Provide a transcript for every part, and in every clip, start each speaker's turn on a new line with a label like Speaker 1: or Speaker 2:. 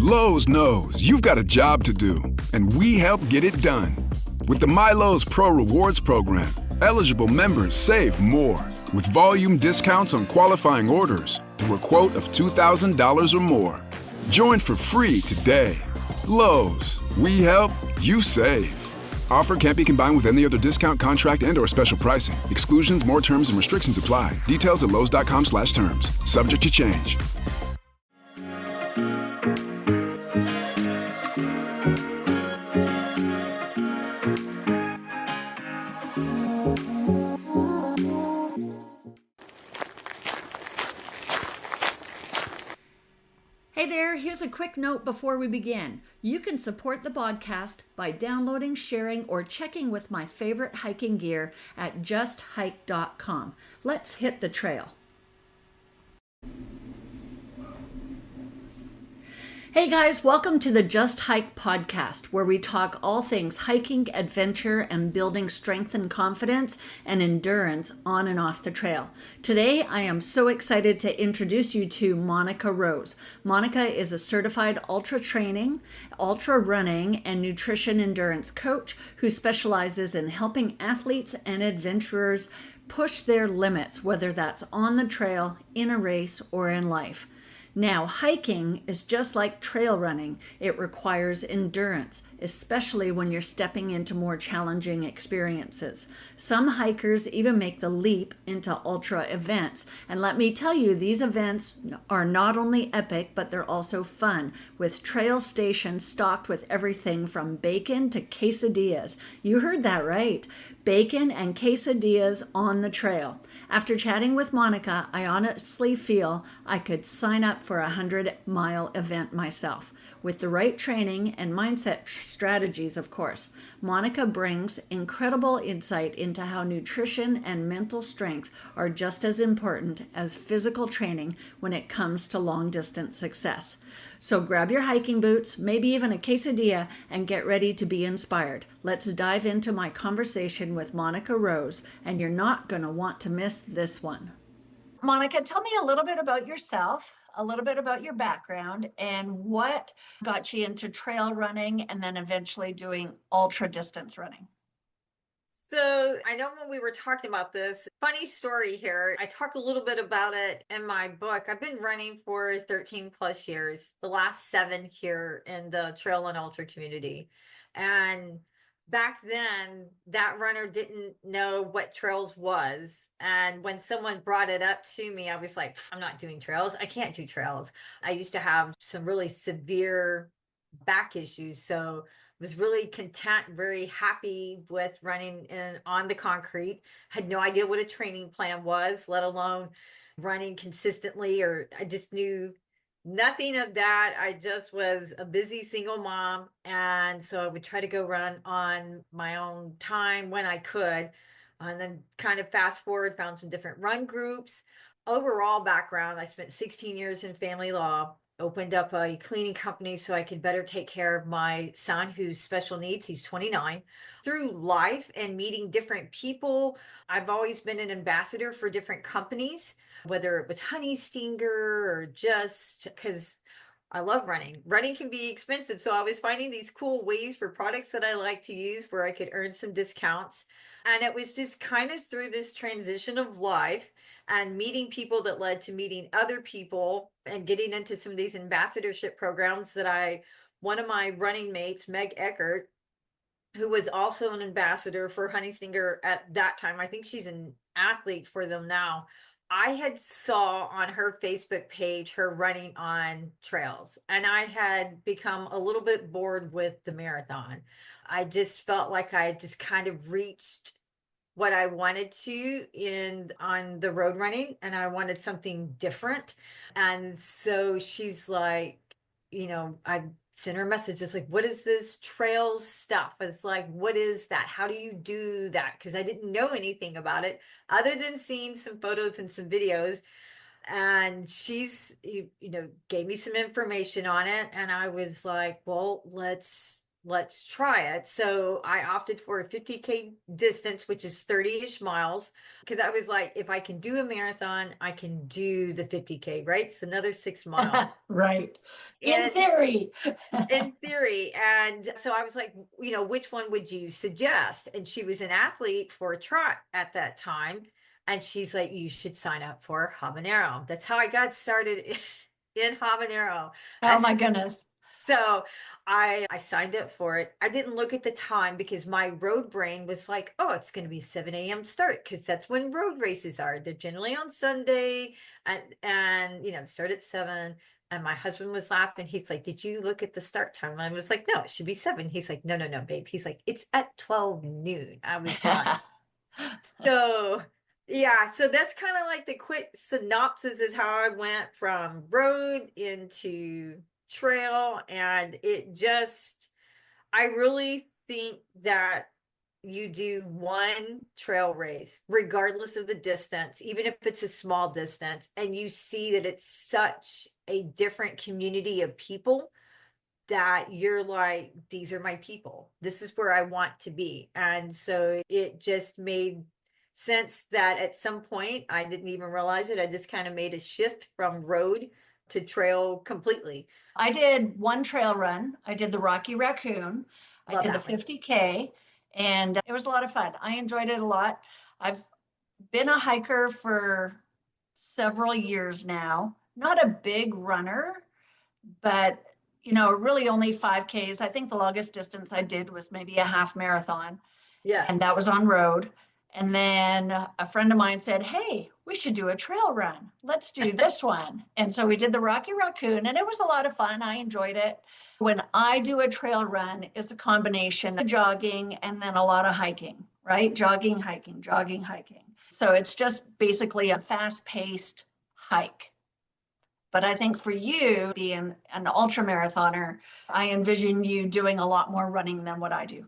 Speaker 1: Lowe's knows you've got a job to do, and we help get it done. With the MyLowe's Pro Rewards program, eligible members save more with volume discounts on qualifying orders through a quote of $2,000 or more. Join for free today. Lowe's, we help, you save. Offer can't be combined with any other discount, contract, and/or special pricing. Exclusions, more terms, and restrictions apply. Details at lowes.com/terms. Subject to change.
Speaker 2: Hey there, here's a quick note before we begin. You can support the podcast by downloading, sharing, or checking with my favorite hiking gear at justhyke.com. Let's hit the trail. Hey guys, welcome to the Just Hike podcast, where we talk all things hiking, adventure, and building strength and confidence and endurance on and off the trail. Today, I am so excited to introduce you to Monica Rose. Monica is a certified ultra training, ultra running, and nutrition endurance coach who specializes in helping athletes and adventurers push their limits, whether that's on the trail, in a race, or in life. Now, hiking is just like trail running. It requires endurance, especially when you're stepping into more challenging experiences. Some hikers even make the leap into ultra events. And let me tell you, these events are not only epic, but they're also fun, with trail stations stocked with everything from bacon to quesadillas. You heard that right. Bacon and quesadillas on the trail. After chatting with Monica, I honestly feel I could sign up for a 100-mile event myself. With the right training and mindset strategies, of course. Monica brings incredible insight into how nutrition and mental strength are just as important as physical training when it comes to long-distance success. So grab your hiking boots, maybe even a quesadilla, and get ready to be inspired. Let's dive into my conversation with Monica Rose, and you're not going to want to miss this one. Monica, tell me a little bit about yourself, a little bit about your background, and what got you into trail running and then eventually doing ultra distance running.
Speaker 3: So I know when we were talking about this, funny story here. I talk a little bit about it in my book. I've been running for 13 plus years, the last 7 here in the trail and ultra community. And back then, that runner didn't know what trails was. And when someone brought it up to me, I was like, I'm not doing trails. I can't do trails. I used to have some really severe back issues. So was really content, very happy with running on the concrete. Had no idea what a training plan was, let alone running consistently, or I just knew nothing of that. I just was a busy single mom. And so I would try to go run on my own time when I could. And then kind of fast forward, found some different run groups. Overall background, I spent 16 years in family law, opened up a cleaning company so I could better take care of my son who's special needs. He's 29. Through life and meeting different people, I've always been an ambassador for different companies, whether it was Honey Stinger or just because I love running. Running can be expensive. So I was finding these cool ways for products that I like to use where I could earn some discounts. And it was just kind of through this transition of life and meeting people that led to meeting other people and getting into some of these ambassadorship programs that one of my running mates, Meg Eckert, who was also an ambassador for Honey Stinger at that time. I think she's an athlete for them now. I had saw on her Facebook page her running on trails, and I had become a little bit bored with the marathon. I just felt like I had just kind of reached what I wanted to on the road running, and I wanted something different. And so she's like, I sent her a message just like, what is this trail stuff? It's like, what is that? How do you do that? Because I didn't know anything about it other than seeing some photos and some videos. And she's, gave me some information on it. And I was like, well, let's let's try it. So I opted for a 50K distance, which is 30-ish miles, because I was like, if I can do a marathon, I can do the 50K, right? It's another 6 miles.
Speaker 2: Right. In
Speaker 3: And
Speaker 2: theory.
Speaker 3: in theory. And so I was like, which one would you suggest? And she was an athlete for a trot at that time. And she's like, you should sign up for Habanero. That's how I got started in Habanero.
Speaker 2: Oh my goodness.
Speaker 3: So I signed up for it. I didn't look at the time because my road brain was like, oh, it's going to be 7 a.m. start because that's when road races are. They're generally on Sunday and start at 7. And my husband was laughing. He's like, did you look at the start time? And I was like, no, it should be 7. He's like, no, no, no, babe. He's like, it's at 12 noon. I was like, so yeah, so that's kind of like the quick synopsis is how I went from road into trail. And I really think that you do one trail race, regardless of the distance, even if it's a small distance, and you see that it's such a different community of people that you're like, these are my people. This is where I want to be. And so it just made sense that at some point, I didn't even realize it. I just kind of made a shift from road to trail completely.
Speaker 2: I did one trail run. I did the Rocky Raccoon. I
Speaker 3: Love
Speaker 2: did the
Speaker 3: that one.
Speaker 2: 50K, and it was a lot of fun. I enjoyed it a lot. I've been a hiker for several years now. Not a big runner, but really only 5Ks. I think the longest distance I did was maybe a half marathon,
Speaker 3: Yeah.
Speaker 2: and that was on road. And then a friend of mine said, hey, we should do a trail run. Let's do this one. And so we did the Rocky Raccoon, and it was a lot of fun. I enjoyed it. When I do a trail run, it's a combination of jogging and then a lot of hiking, right? Jogging, hiking, jogging, hiking. So it's just basically a fast paced hike. But I think for you, being an ultra marathoner, I envision you doing a lot more running than what I do.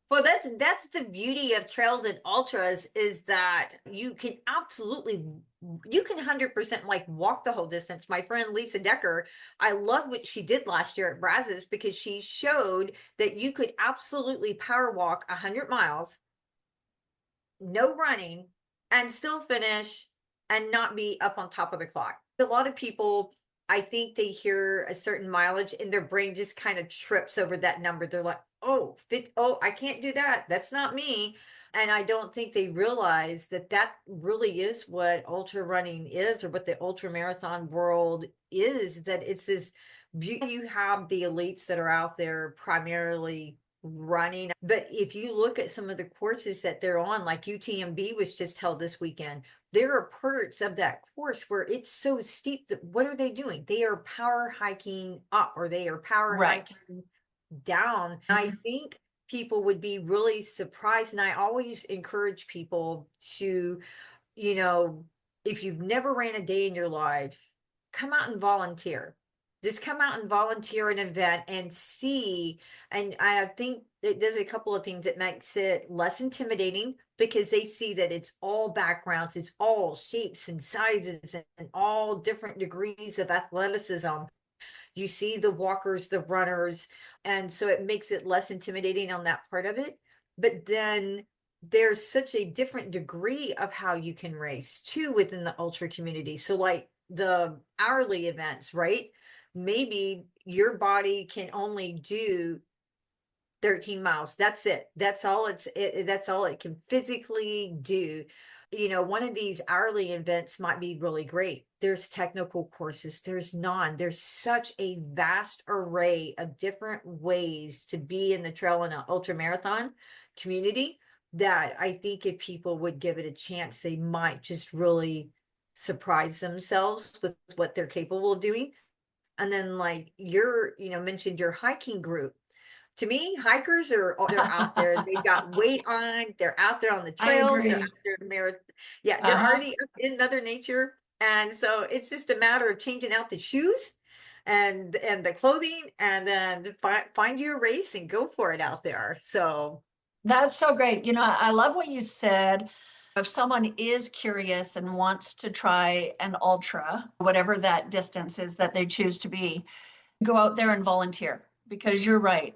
Speaker 3: Well, that's the beauty of trails and ultras is that you can 100% like walk the whole distance. My friend Lisa Decker, I love what she did last year at Brazos because she showed that you could absolutely power walk 100 miles, no running, and still finish and not be up on top of the clock. A lot of people, I think they hear a certain mileage and their brain just kind of trips over that number. They're like, oh, I can't do that. That's not me. And I don't think they realize that that really is what ultra running is or what the ultra marathon world is, that it's this beauty. You have the elites that are out there primarily running. But if you look at some of the courses that they're on, like UTMB was just held this weekend, there are parts of that course where it's so steep that what are they doing? They are power hiking up or they are power hiking down. I think people would be really surprised. And I always encourage people to, if you've never ran a day in your life, come out and volunteer. Just come out and volunteer an event and see. And I think it does a couple of things that makes it less intimidating because they see that it's all backgrounds, it's all shapes and sizes and all different degrees of athleticism. You see the walkers, the runners, and so it makes it less intimidating on that part of it. But then there's such a different degree of how you can race too within the ultra community. So like the hourly events, right? Maybe your body can only do 13 miles. That's it. That's all that's all it can physically do. One of these hourly events might be really great. There's technical courses, there's such a vast array of different ways to be in the trail and an ultra marathon community that I think if people would give it a chance, they might just really surprise themselves with what they're capable of doing. And then like mentioned your hiking group. To me, hikers they're out there. They've got weight on. They're out there on the
Speaker 2: I
Speaker 3: trails. They're
Speaker 2: agree.
Speaker 3: out there yeah, they're already up in Mother Nature, and so it's just a matter of changing out the shoes and the clothing, and then find your race and go for it out there. So
Speaker 2: That's so great. I love what you said. If someone is curious and wants to try an ultra, whatever that distance is that they choose to be, go out there and volunteer because you're right.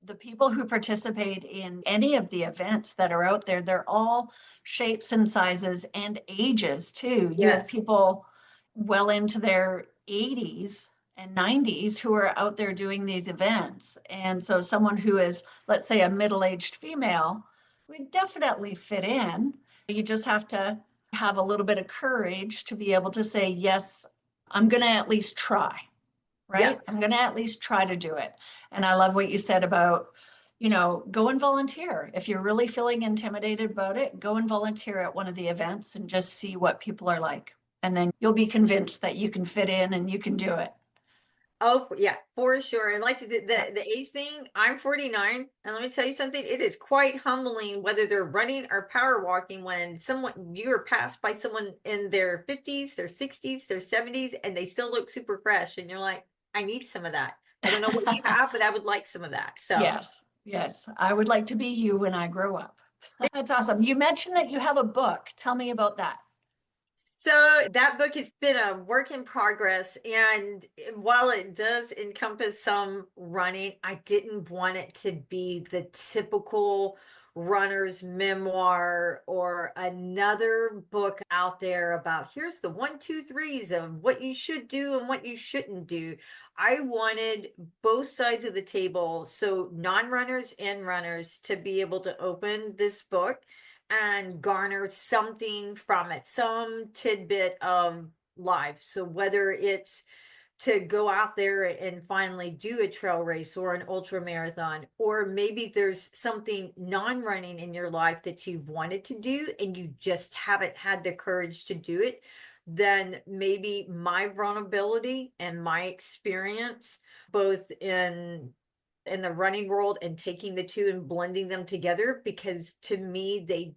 Speaker 2: the people who participate in any of the events that are out there, they're all shapes and sizes and ages too. You have
Speaker 3: Yes.
Speaker 2: people well into their 80s and 90s who are out there doing these events. And so someone who is, let's say, a middle-aged female would definitely fit in. You just have to have a little bit of courage to be able to say, yes, I'm going to at least try,
Speaker 3: Yeah.
Speaker 2: right? I'm going to at least try to do it. And I love what you said about, go and volunteer. If you're really feeling intimidated about it, go and volunteer at one of the events and just see what people are like. And then you'll be convinced that you can fit in and you can do it.
Speaker 3: Oh, yeah, for sure. And like the,
Speaker 2: Yeah.
Speaker 3: the age thing, I'm 49, and let me tell you something, it is quite humbling whether they're running or power walking when you're passed by someone in their 50s, their 60s, their 70s, and they still look super fresh. And you're like, I need some of that. I don't know what you have, but I would like some of that. So
Speaker 2: Yes, yes. I would like to be you when I grow up. That's awesome. You mentioned that you have a book. Tell me about that.
Speaker 3: So that book has been a work in progress. And while it does encompass some running, I didn't want it to be the typical runner's memoir or another book out there about here's the one, two, threes of what you should do and what you shouldn't do. I wanted both sides of the table, so non-runners and runners, to be able to open this book and garner something from it, some tidbit of life. So whether it's to go out there and finally do a trail race or an ultra marathon, or maybe there's something non-running in your life that you've wanted to do and you just haven't had the courage to do it, then maybe my vulnerability and my experience, both in the running world and taking the two and blending them together, because to me they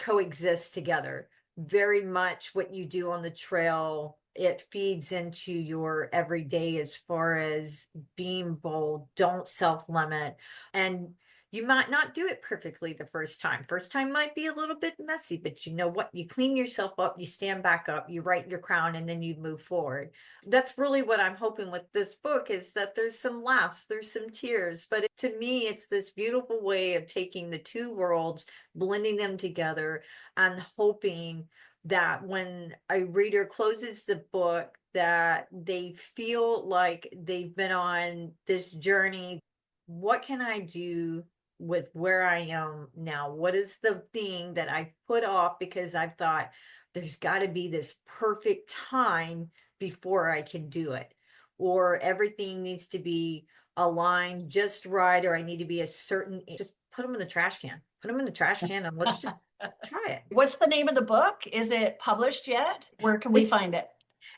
Speaker 3: coexist together very much. What you do on the trail, it feeds into your everyday as far as being bold, don't self-limit. And you might not do it perfectly the first time might be a little bit messy, but you know what, you clean yourself up, you stand back up, you write your crown, and then you move forward. That's really what I'm hoping with this book, is that there's some laughs, there's some tears, but to me it's this beautiful way of taking the two worlds, blending them together, and hoping that when a reader closes the book, that they feel like they've been on this journey. What can I do with where I am now? What is the thing that I've put off because I've thought there's got to be this perfect time before I can do it, or everything needs to be aligned just right, or I need to be a certain, just put them in the trash can. Put them in the trash can and let's just try it.
Speaker 2: What's the name of the book? Is it published yet? Where can we
Speaker 3: It's
Speaker 2: find it?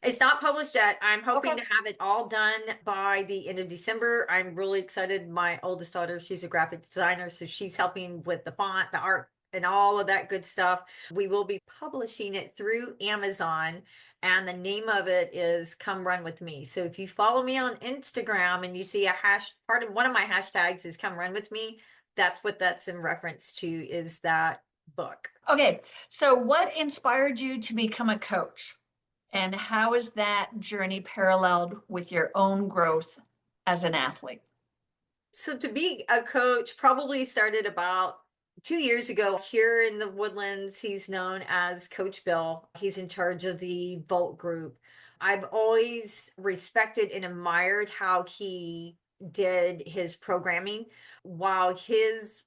Speaker 3: It's not published yet. I'm hoping
Speaker 2: Okay.
Speaker 3: to have it all done by the end of December. I'm really excited. My oldest daughter, she's a graphic designer, so she's helping with the font, the art, and all of that good stuff. We will be publishing it through Amazon, and the name of it is Come Run With Me. So if you follow me on Instagram and you see part of one of my hashtags is Come Run With Me, that's what that's in reference to, is that book.
Speaker 2: Okay. So what inspired you to become a coach? And how is that journey paralleled with your own growth as an athlete?
Speaker 3: So to be a coach probably started about 2 years ago here in the Woodlands. He's known as Coach Bill. He's in charge of the Volt group. I've always respected and admired how he did his programming. While his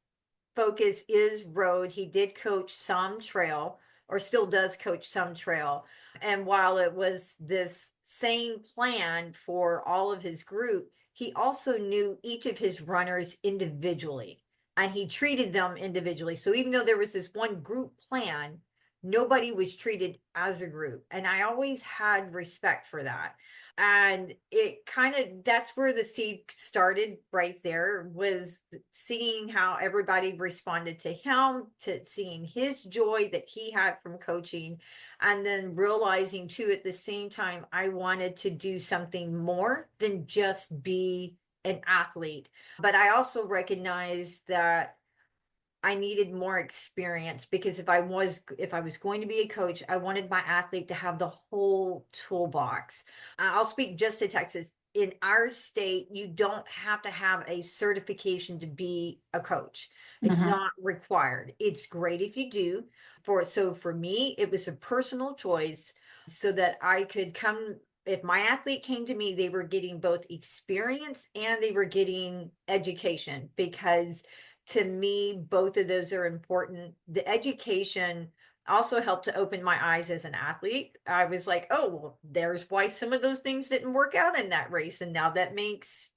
Speaker 3: focus is road, he did coach some trail, or still does coach some trail. And while it was this same plan for all of his group, he also knew each of his runners individually, and he treated them individually. So even though there was this one group plan, nobody was treated as a group. And I always had respect for that. And it kind of, that's where the seed started right there, was seeing how everybody responded to him, to seeing his joy that he had from coaching, and then realizing too at the same time I wanted to do something more than just be an athlete. But I also recognized that I needed more experience, because if I was going to be a coach, I wanted my athlete to have the whole toolbox. I'll speak just to Texas. in our state, you don't have to have a certification to be a coach. It's
Speaker 2: Mhm.
Speaker 3: not required. It's great if you do. So for me, it was a personal choice so that I could come. If my athlete came to me, they were getting both experience and they were getting education, because to me, both of those are important. The education also helped to open my eyes as an athlete. I was like, oh, well, there's why some of those things didn't work out in that race. And now that makes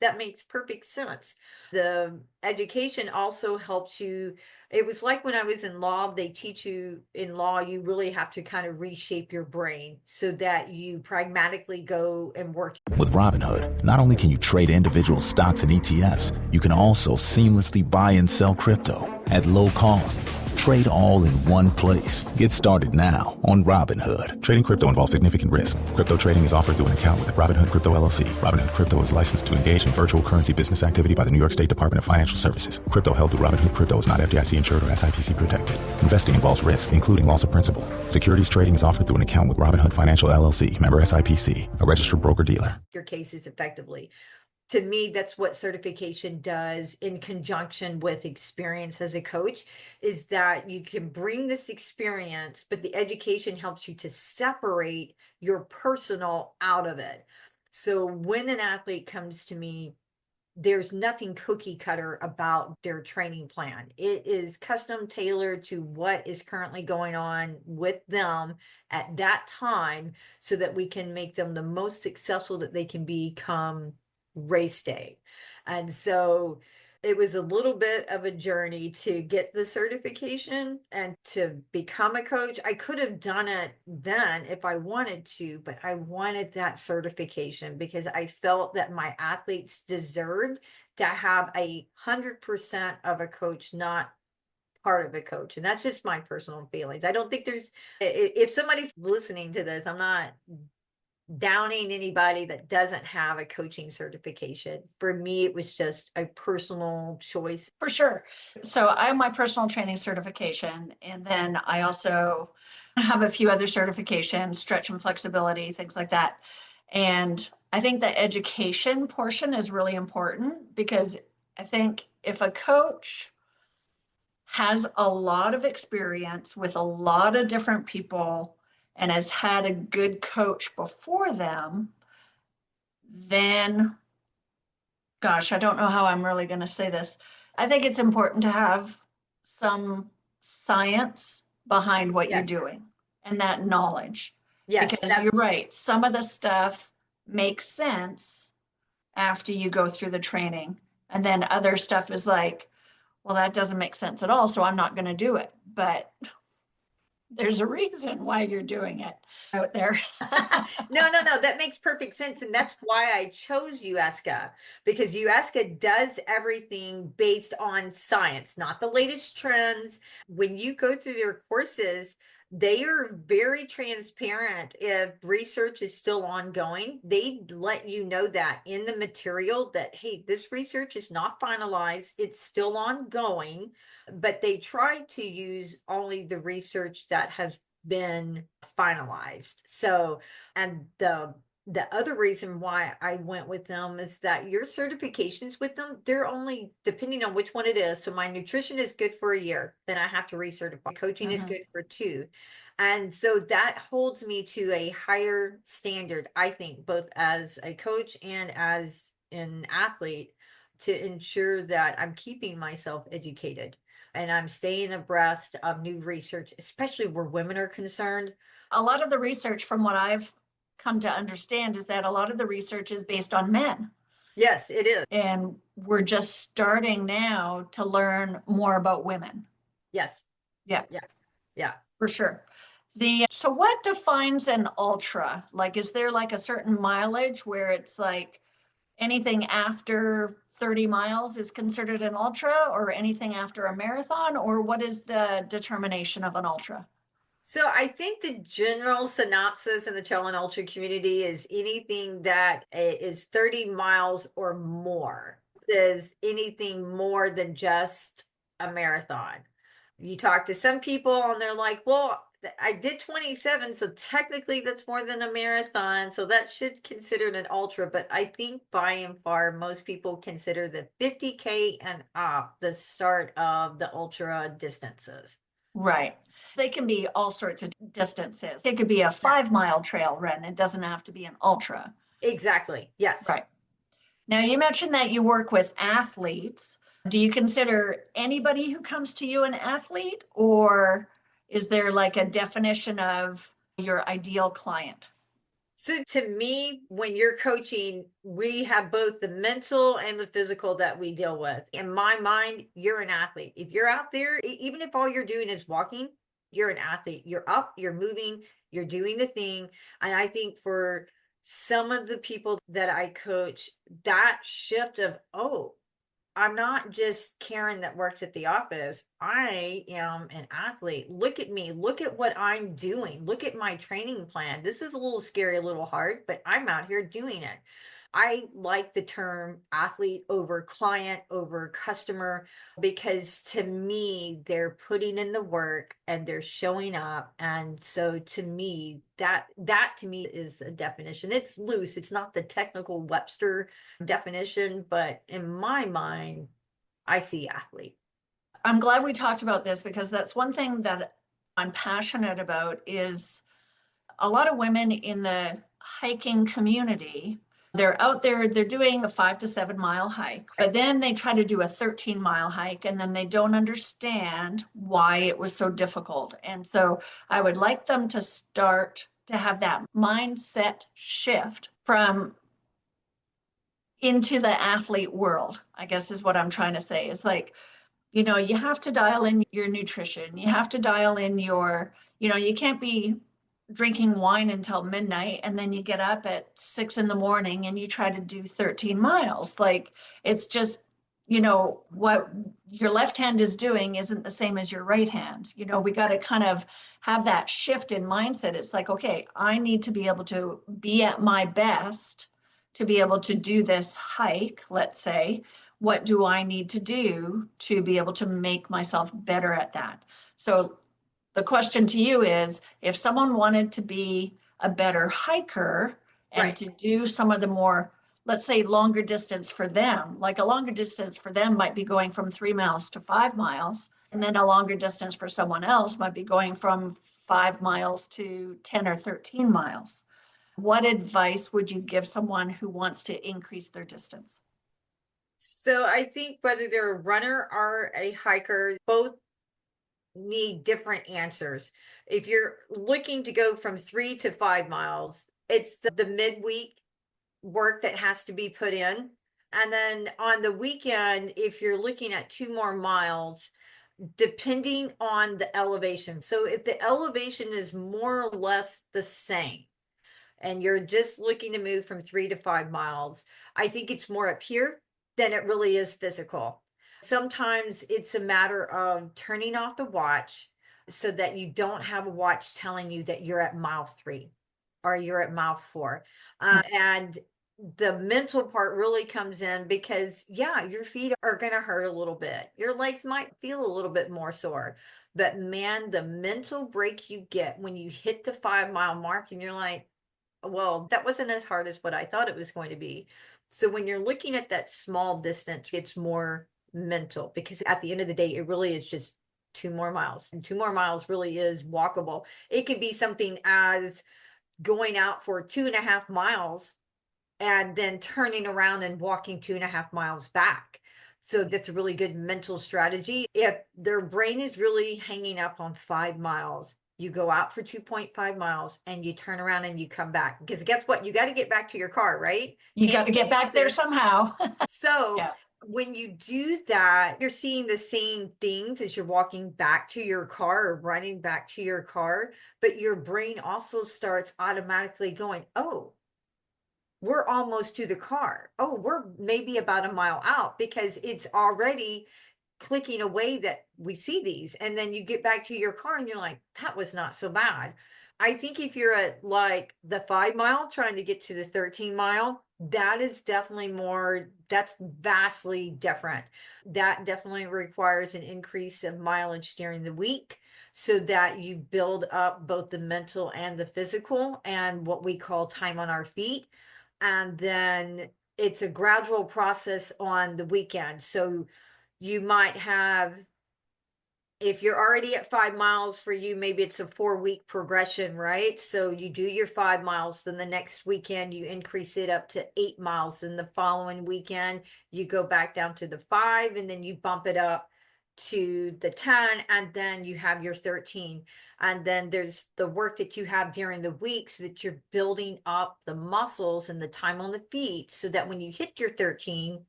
Speaker 3: perfect sense. The education also helps you. It was like when I was in law, they teach you in law, you really have to kind of reshape your brain so that you pragmatically go and work.
Speaker 4: With Robinhood, not only can you trade individual stocks and ETFs, you can also seamlessly buy and sell crypto at low costs. Trade all in one place. Get started now on Robinhood. Trading crypto involves significant risk. Crypto trading is offered through an account with Robinhood Crypto LLC. Robinhood Crypto is licensed to engage in virtual currency business activity by the New York State Department of Financial Services. Crypto held through Robinhood Crypto is not FDIC insured or SIPC protected. Investing involves risk, including loss of principal. Securities trading is offered through an account with Robinhood Financial LLC, member SIPC, a registered broker-dealer.
Speaker 3: Your cases effectively. To me, that's what certification does in conjunction with experience as a coach, is that you can bring this experience, but the education helps you to separate your personal out of it. So when an athlete comes to me, there's nothing cookie cutter about their training plan. It is custom tailored to what is currently going on with them at that time so that we can make them the most successful that they can become race day. And so it was a little bit of a journey to get the certification and to become a coach. I could have done it then if I wanted to, but I wanted that certification because I felt that my athletes deserved to have 100% of a coach, not part of a coach. And that's just my personal feelings. I don't think if somebody's listening to this, I'm not downing anybody that doesn't have a coaching certification. For me, it was just a personal choice.
Speaker 2: For sure. So I have my personal training certification, and then I also have a few other certifications, stretch and flexibility, things like that. And I think the education portion is really important because I think if a coach has a lot of experience with a lot of different people and has had a good coach before them, then gosh, I don't know how I'm really going to say this. I think it's important to have some science behind what you're
Speaker 3: Yes.
Speaker 2: doing and that knowledge.
Speaker 3: Yes,
Speaker 2: Because you're right, some of the stuff makes sense after you go through the training. And then other stuff is like, well, that doesn't make sense at all, so I'm not going to do it. But there's a reason why you're doing it out there.
Speaker 3: no, that makes perfect sense. And that's why I chose UESCA, because UESCA does everything based on science, not the latest trends. When you go through their courses, they are very transparent. If research is still ongoing, they let you know that in the material that, hey, this research is not finalized, it's still ongoing, but they try to use only the research that has been finalized. So, and the other reason why I went with them is that your certifications with them, they're only depending on which one it is. So my nutrition is good for a year, then I have to recertify. Coaching is good for 2. And so that holds me to a higher standard, I think, both as a coach and as an athlete, to ensure that I'm keeping myself educated and I'm staying abreast of new research, especially where women are concerned.
Speaker 2: A lot of the research, from what I've come to understand, is that a lot of the research is based on men.
Speaker 3: Yes, it is.
Speaker 2: And we're just starting now to learn more about women.
Speaker 3: Yes.
Speaker 2: Yeah.
Speaker 3: Yeah. Yeah.
Speaker 2: For sure. So what defines an ultra? Like, is there like a certain mileage where it's like anything after 30 miles is considered an ultra, or anything after a marathon, or what is the determination of an ultra?
Speaker 3: So I think the general synopsis in the trail and ultra community is anything that is 30 miles or more. Is anything more than just a marathon. You talk to some people and they're like, well, I did 27, so technically that's more than a marathon. So that should consider it an ultra. But I think by and far, most people consider the 50K and up the start of the ultra distances.
Speaker 2: Right. They can be all sorts of distances. It could be a 5 mile trail run. It doesn't have to be an ultra.
Speaker 3: Exactly. Yes.
Speaker 2: Right. Now, you mentioned that you work with athletes. Do you consider anybody who comes to you an athlete, or is there like a definition of your ideal client?
Speaker 3: So to me, when you're coaching, we have both the mental and the physical that we deal with. In my mind, you're an athlete. If you're out there, even if all you're doing is walking, you're an athlete. You're up, you're moving, you're doing the thing. And I think for some of the people that I coach, that shift of, oh, I'm not just Karen that works at the office. I am an athlete. Look at me. Look at what I'm doing. Look at my training plan. This is a little scary, a little hard, but I'm out here doing it. I like the term athlete over client over customer because to me, they're putting in the work and they're showing up. And so to me, that to me is a definition. It's loose. It's not the technical Webster definition, but in my mind, I see athlete.
Speaker 2: I'm glad we talked about this because that's one thing that I'm passionate about is a lot of women in the hiking community, they're out there, they're doing a 5 to 7 mile hike, but then they try to do a 13 mile hike and then they don't understand why it was so difficult. And so I would like them to start to have that mindset shift from into the athlete world, I guess is what I'm trying to say. It's like, you have to dial in your nutrition. You have to dial in you can't be drinking wine until midnight and then you get up at 6 in the morning and you try to do 13 miles. Like it's just, what your left hand is doing isn't the same as your right hand. We got to kind of have that shift in mindset. It's like, okay, I need to be able to be at my best to be able to do this hike, let's say. What do I need to do to be able to make myself better at that? So the question to you is, if someone wanted to be a better hiker and
Speaker 3: Right.
Speaker 2: to do some of the more, let's say, longer distance for them, like a longer distance for them might be going from 3 miles to 5 miles, and then a longer distance for someone else might be going from 5 miles to 10 or 13 miles. What advice would you give someone who wants to increase their distance?
Speaker 3: So I think whether they're a runner or a hiker, both need different answers. If you're looking to go from 3 to 5 miles, it's the midweek work that has to be put in. And then on the weekend, if you're looking at 2 more miles, depending on the elevation. So if the elevation is more or less the same, and you're just looking to move from 3 to 5 miles, I think it's more up here than it really is physical. Sometimes it's a matter of turning off the watch so that you don't have a watch telling you that you're at mile 3 or you're at mile 4. And the mental part really comes in because, yeah, your feet are going to hurt a little bit. Your legs might feel a little bit more sore. But man, the mental break you get when you hit the 5 mile mark and you're like, well, that wasn't as hard as what I thought it was going to be. So when you're looking at that small distance, it's more mental because at the end of the day, it really is just 2 more miles. And 2 more miles really is walkable. It could be something as going out for 2.5 miles and then turning around and walking 2.5 miles back. So that's a really good mental strategy. If their brain is really hanging up on 5 miles, you go out for 2.5 miles and you turn around and you come back. Because guess what? You got to get back to your car, right?
Speaker 2: You got to get back there somehow.
Speaker 3: So
Speaker 2: Yeah.
Speaker 3: when you do that, you're seeing the same things as you're walking back to your car or running back to your car, but your brain also starts automatically going, oh, we're almost to the car. Oh, we're maybe about a mile out because it's already clicking away that we see these. And then you get back to your car and you're like, that was not so bad. I think if you're at like the 5 mile trying to get to the 13 mile, that is definitely that's vastly different. That definitely requires an increase of mileage during the week. so that you build up both the mental and the physical and what we call time on our feet. And then it's a gradual process on the weekend. So you might have, if you're already at 5 miles for you, maybe it's a 4 week progression, right? So you do your 5 miles, then the next weekend you increase it up to 8 miles. And the following weekend, you go back down to the 5, and then you bump it up to the 10, and then you have your 13. And then there's the work that you have during the week so that you're building up the muscles and the time on the feet so that when you hit your 13,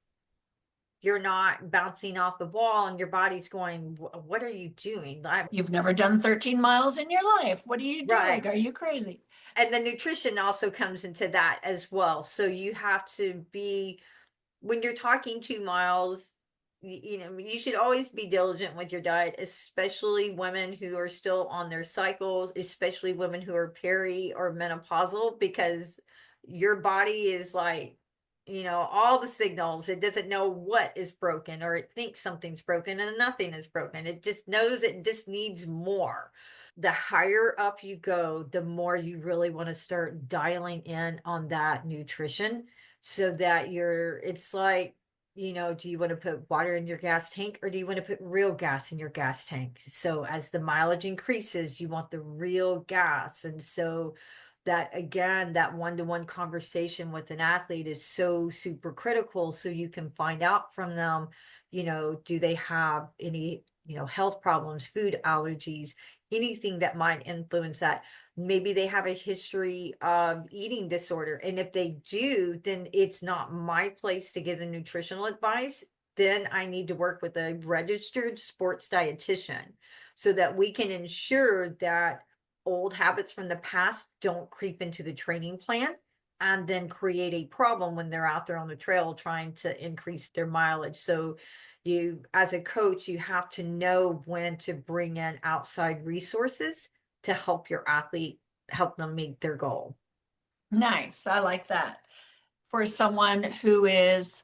Speaker 3: you're not bouncing off the wall and your body's going, what are you doing?
Speaker 2: You've never done 13 miles in your life. What are you
Speaker 3: Right.
Speaker 2: doing? Are you crazy?
Speaker 3: And the nutrition also comes into that as well. So you have to be, when you're talking 2 miles, you know, you should always be diligent with your diet, especially women who are still on their cycles, especially women who are peri or menopausal, because your body is like, you know, all the signals. It doesn't know what is broken, or it thinks something's broken and nothing is broken. It just knows it just needs more. The higher up you go, the more you really want to start dialing in on that nutrition so that it's like, you know, do you want to put water in your gas tank, or do you want to put real gas in your gas tank? So as the mileage increases, you want the real gas. And so that, again, that one-to-one conversation with an athlete is so super critical, so you can find out from them, you know, do they have any, you know, health problems, food allergies, anything that might influence that. Maybe they have a history of eating disorder. And if they do, then it's not my place to give the nutritional advice. Then I need to work with a registered sports dietitian so that we can ensure that old habits from the past don't creep into the training plan and then create a problem when they're out there on the trail trying to increase their mileage. So you, as a coach, you have to know when to bring in outside resources to help your athlete, help them meet their goal.
Speaker 2: Nice. I like that. For someone who is,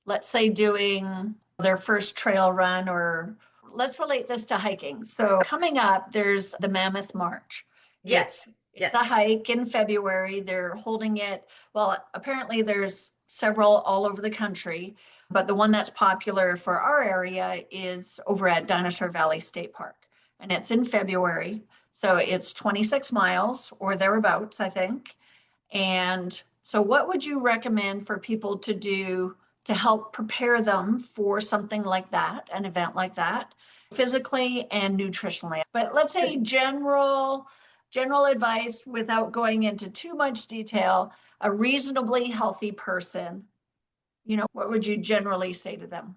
Speaker 2: let's say, doing their first trail run, or let's relate this to hiking. So coming up, there's the Mammoth March.
Speaker 3: Yes.
Speaker 2: It's
Speaker 3: Yes.
Speaker 2: a hike in February. They're holding it. Well, apparently there's several all over the country, but the one that's popular for our area is over at Dinosaur Valley State Park, and it's in February. So it's 26 miles or thereabouts, I think. And so, what would you recommend for people to do to help prepare them for something like that, an event like that, physically and nutritionally? But let's say general advice without going into too much detail, a reasonably healthy person, you know, what would you generally say to them?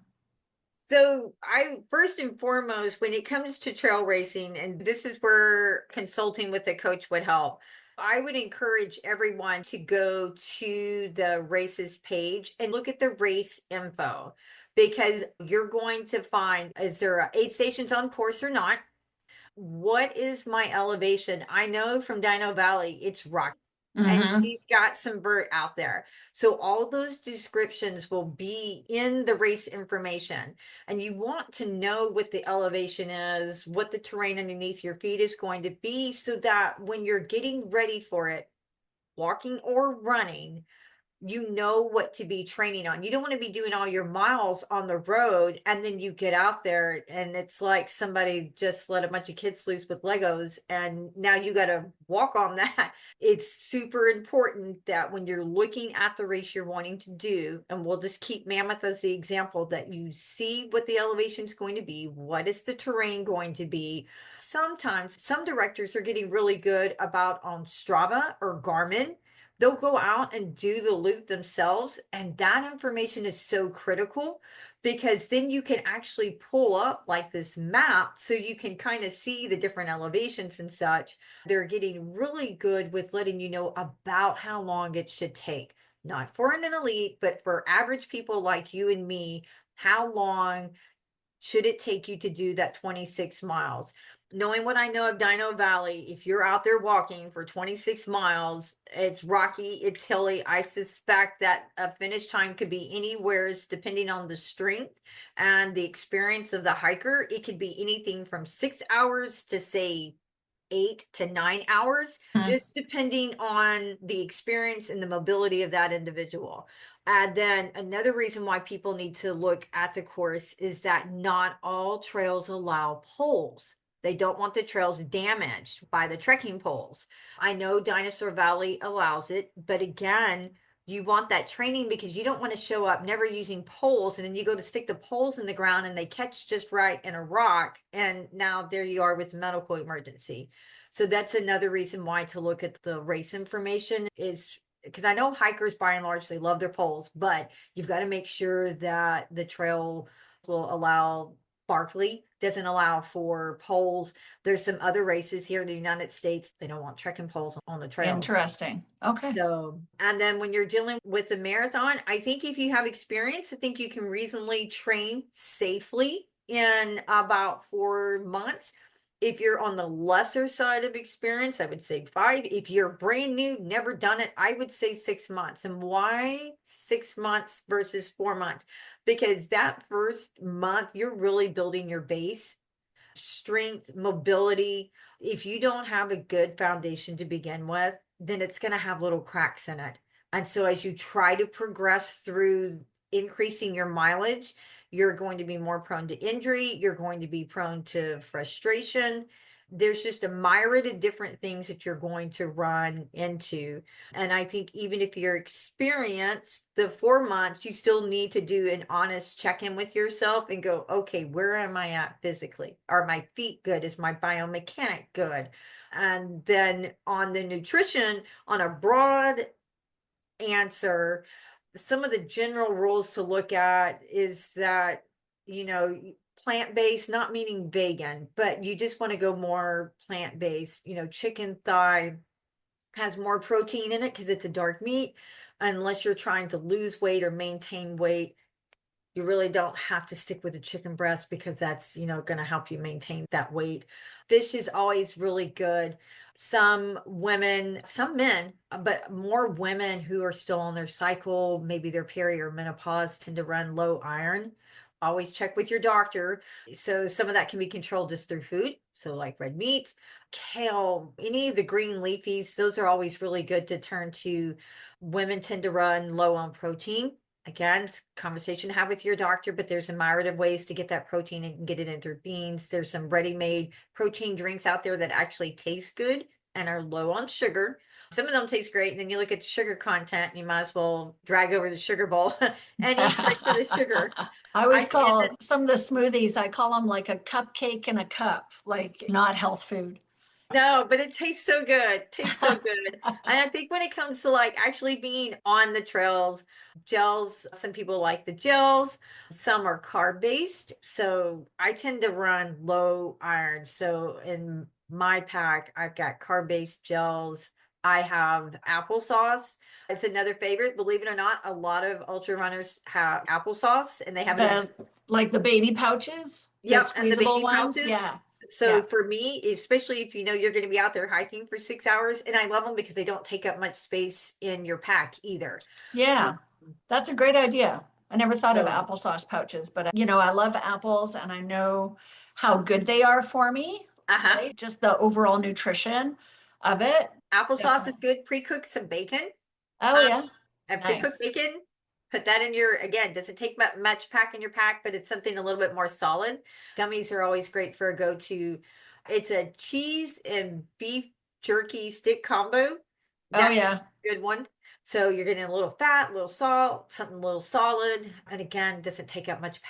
Speaker 3: So I, first and foremost, when it comes to trail racing, and this is where consulting with a coach would help, I would encourage everyone to go to the races page and look at the race info, because you're going to find, is there aid stations on course or not? What is my elevation? I know from Dino Valley, it's rocky. And
Speaker 2: Mm-hmm.
Speaker 3: she's got some vert out there. So all those descriptions will be in the race information. And you want to know what the elevation is, what the terrain underneath your feet is going to be, so that when you're getting ready for it, walking or running, you know what to be training on. You don't want to be doing all your miles on the road and then you get out there and it's like somebody just let a bunch of kids loose with Legos and now you got to walk on that. It's super important that when you're looking at the race you're wanting to do, and we'll just keep Mammoth as the example, that you see what the elevation is going to be, what is the terrain going to be. Sometimes some directors are getting really good about on Strava or Garmin. They'll go out and do the loop themselves. And that information is so critical, because then you can actually pull up like this map so you can kind of see the different elevations and such. They're getting really good with letting you know about how long it should take, not for an elite, but for average people like you and me. How long should it take you to do that 26 miles? Knowing what I know of Dino Valley, if you're out there walking for 26 miles, it's rocky, it's hilly. I suspect that a finish time could be anywhere, depending on the strength and the experience of the hiker. It could be anything from 6 hours to, say, 8 to 9 hours, just depending on the experience and the mobility of that individual. And then another reason why people need to look at the course is that not all trails allow poles. They don't want the trails damaged by the trekking poles. I know Dinosaur Valley allows it, but again, you want that training because you don't want to show up never using poles, and then you go to stick the poles in the ground and they catch just right in a rock, and now there you are with medical emergency. So that's another reason why to look at the race information, is because I know hikers by and large, they love their poles, but you've got to make sure that the trail will allow. Barkley doesn't allow for poles. There's some other races here in the United States, they don't want trekking poles on the trails.
Speaker 2: Interesting. Okay.
Speaker 3: So, and then when you're dealing with the marathon, I think if you have experience, I think you can reasonably train safely in about 4 months. If you're on the lesser side of experience, I would say 5. If you're brand new, never done it, I would say 6 months. And why 6 months versus 4 months? Because that first month, you're really building your base, strength, mobility. If you don't have a good foundation to begin with, then it's going to have little cracks in it. And so as you try to progress through increasing your mileage, you're going to be more prone to injury. You're going to be prone to frustration. There's just a myriad of different things that you're going to run into. And I think even if you're experienced, the 4 months, you still need to do an honest check-in with yourself and go, okay, where am I at physically? Are my feet good? Is my biomechanic good? And then on the nutrition, on a broad answer, some of the general rules to look at is that, plant-based, not meaning vegan, but you just want to go more plant-based. Chicken thigh has more protein in it because it's a dark meat. Unless you're trying to lose weight or maintain weight, you really don't have to stick with the chicken breast because that's, going to help you maintain that weight. Fish is always really good. Some women, some men, but more women who are still on their cycle, maybe their peri or menopause, tend to run low iron. Always check with your doctor. So some of that can be controlled just through food. So like red meat, kale, any of the green leafies, those are always really good to turn to. Women tend to run low on protein. Again, it's a conversation to have with your doctor, but there's a myriad of ways to get that protein and get it in through beans. There's some ready-made protein drinks out there that actually taste good and are low on sugar. Some of them taste great, and then you look at the sugar content, and you might as well drag over the sugar bowl and eat straight to the sugar.
Speaker 2: I always call some of the smoothies, I call them like a cupcake in a cup, like not health food.
Speaker 3: No, but it tastes so good. Tastes so good. And I think when it comes to like actually being on the trails, gels, some people like the gels, some are carb based. So I tend to run low iron. So in my pack, I've got carb based gels. I have applesauce. It's another favorite. Believe it or not, a lot of ultra runners have applesauce, and they have it
Speaker 2: like the baby pouches.
Speaker 3: Yep,
Speaker 2: the
Speaker 3: and the
Speaker 2: squeezable
Speaker 3: baby
Speaker 2: ones.
Speaker 3: pouches.
Speaker 2: Yeah.
Speaker 3: So for me, especially if you're going to be out there hiking for 6 hours, and I love them because they don't take up much space in your pack either.
Speaker 2: Yeah, that's a great idea. I never thought of
Speaker 3: So-
Speaker 2: applesauce pouches, but I love apples and I know how good they are for me. Right? Just the overall nutrition of it.
Speaker 3: Applesauce is good. Pre-cook some bacon.
Speaker 2: Oh yeah.
Speaker 3: And pre-cooked bacon. Put that in again, doesn't take much pack in your pack, but it's something a little bit more solid. Gummies are always great for a go-to. It's a cheese and beef jerky stick combo. That's a good one. So you're getting a little fat, a little salt, something a little solid. And again, doesn't take up much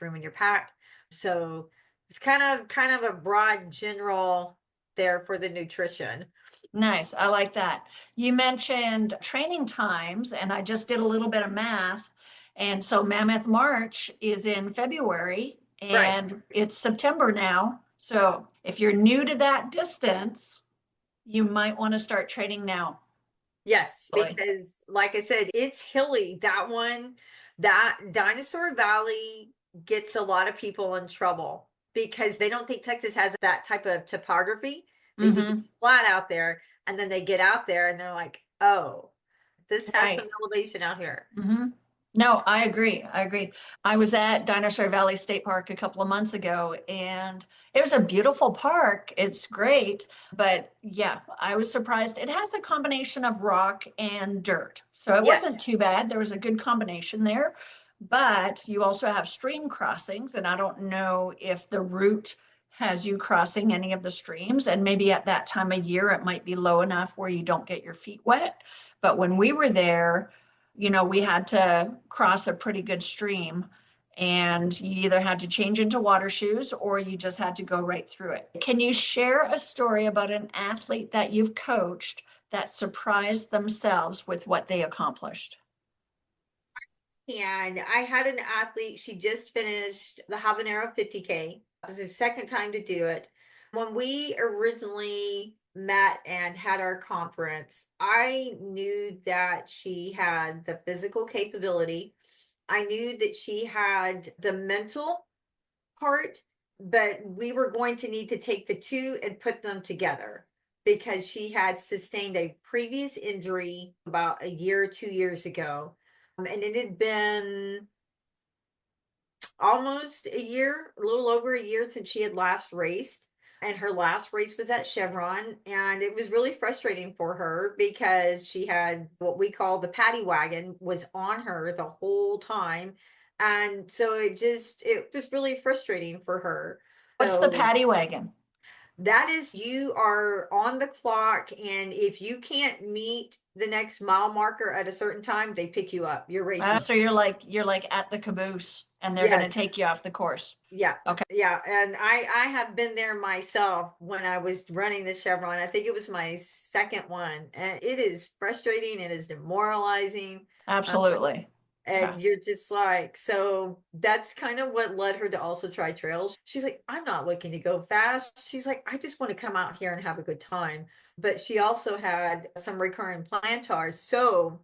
Speaker 3: room in your pack. So it's kind of a broad general there for the nutrition.
Speaker 2: Nice. I like that. You mentioned training times, and I just did a little bit of math. And so Mammoth March is in February, and it's September now. So if you're new to that distance, you might want to start training now.
Speaker 3: Yes, because like I said, it's hilly. That Dinosaur Valley gets a lot of people in trouble. because they don't think Texas has that type of topography. They think
Speaker 2: Mm-hmm.
Speaker 3: it's flat out there, and then they get out there and they're like, oh, this has some
Speaker 2: Right.
Speaker 3: elevation out here.
Speaker 2: Mm-hmm. No, I agree. I agree. I was at Dinosaur Valley State Park a couple of months ago, and it was a beautiful park. It's great, but yeah, I was surprised. It has a combination of rock and dirt, so it
Speaker 3: Yes.
Speaker 2: wasn't too bad. There was a good combination there, but you also have stream crossings, and I don't know if the route has you crossing any of the streams, and maybe at that time of year it might be low enough where you don't get your feet wet. But when we were there, we had to cross a pretty good stream, and you either had to change into water shoes or you just had to go right through it. Can you share a story about an athlete that you've coached that surprised themselves with what they accomplished?
Speaker 3: And I had an athlete, she just finished the Habanero 50K. It was her second time to do it. When we originally met and had our conference, I knew that she had the physical capability. I knew that she had the mental part, but we were going to need to take the two and put them together because she had sustained a previous injury about a year or 2 years ago. And it had been almost a year, a little over a year since she had last raced. And her last race was at Chevron. And it was really frustrating for her because she had what we call the paddy wagon was on her the whole time. And so it was really frustrating for her.
Speaker 2: What's the
Speaker 3: So
Speaker 2: paddy wagon?
Speaker 3: that is, you are on the clock, and if you can't meet the next mile marker at a certain time, they pick you up. You're racing.
Speaker 2: So you're like at the caboose and they're going to
Speaker 3: Yes.
Speaker 2: take you off the course.
Speaker 3: Yeah.
Speaker 2: Okay.
Speaker 3: Yeah. And I have been there myself when I was running the Chevron. I think it was my second one. And it is frustrating. It is demoralizing.
Speaker 2: Absolutely. Yeah.
Speaker 3: And you're just like, so that's kind of what led her to also try trails. She's like, I'm not looking to go fast. She's like, I just want to come out here and have a good time. But she also had some recurring plantar. So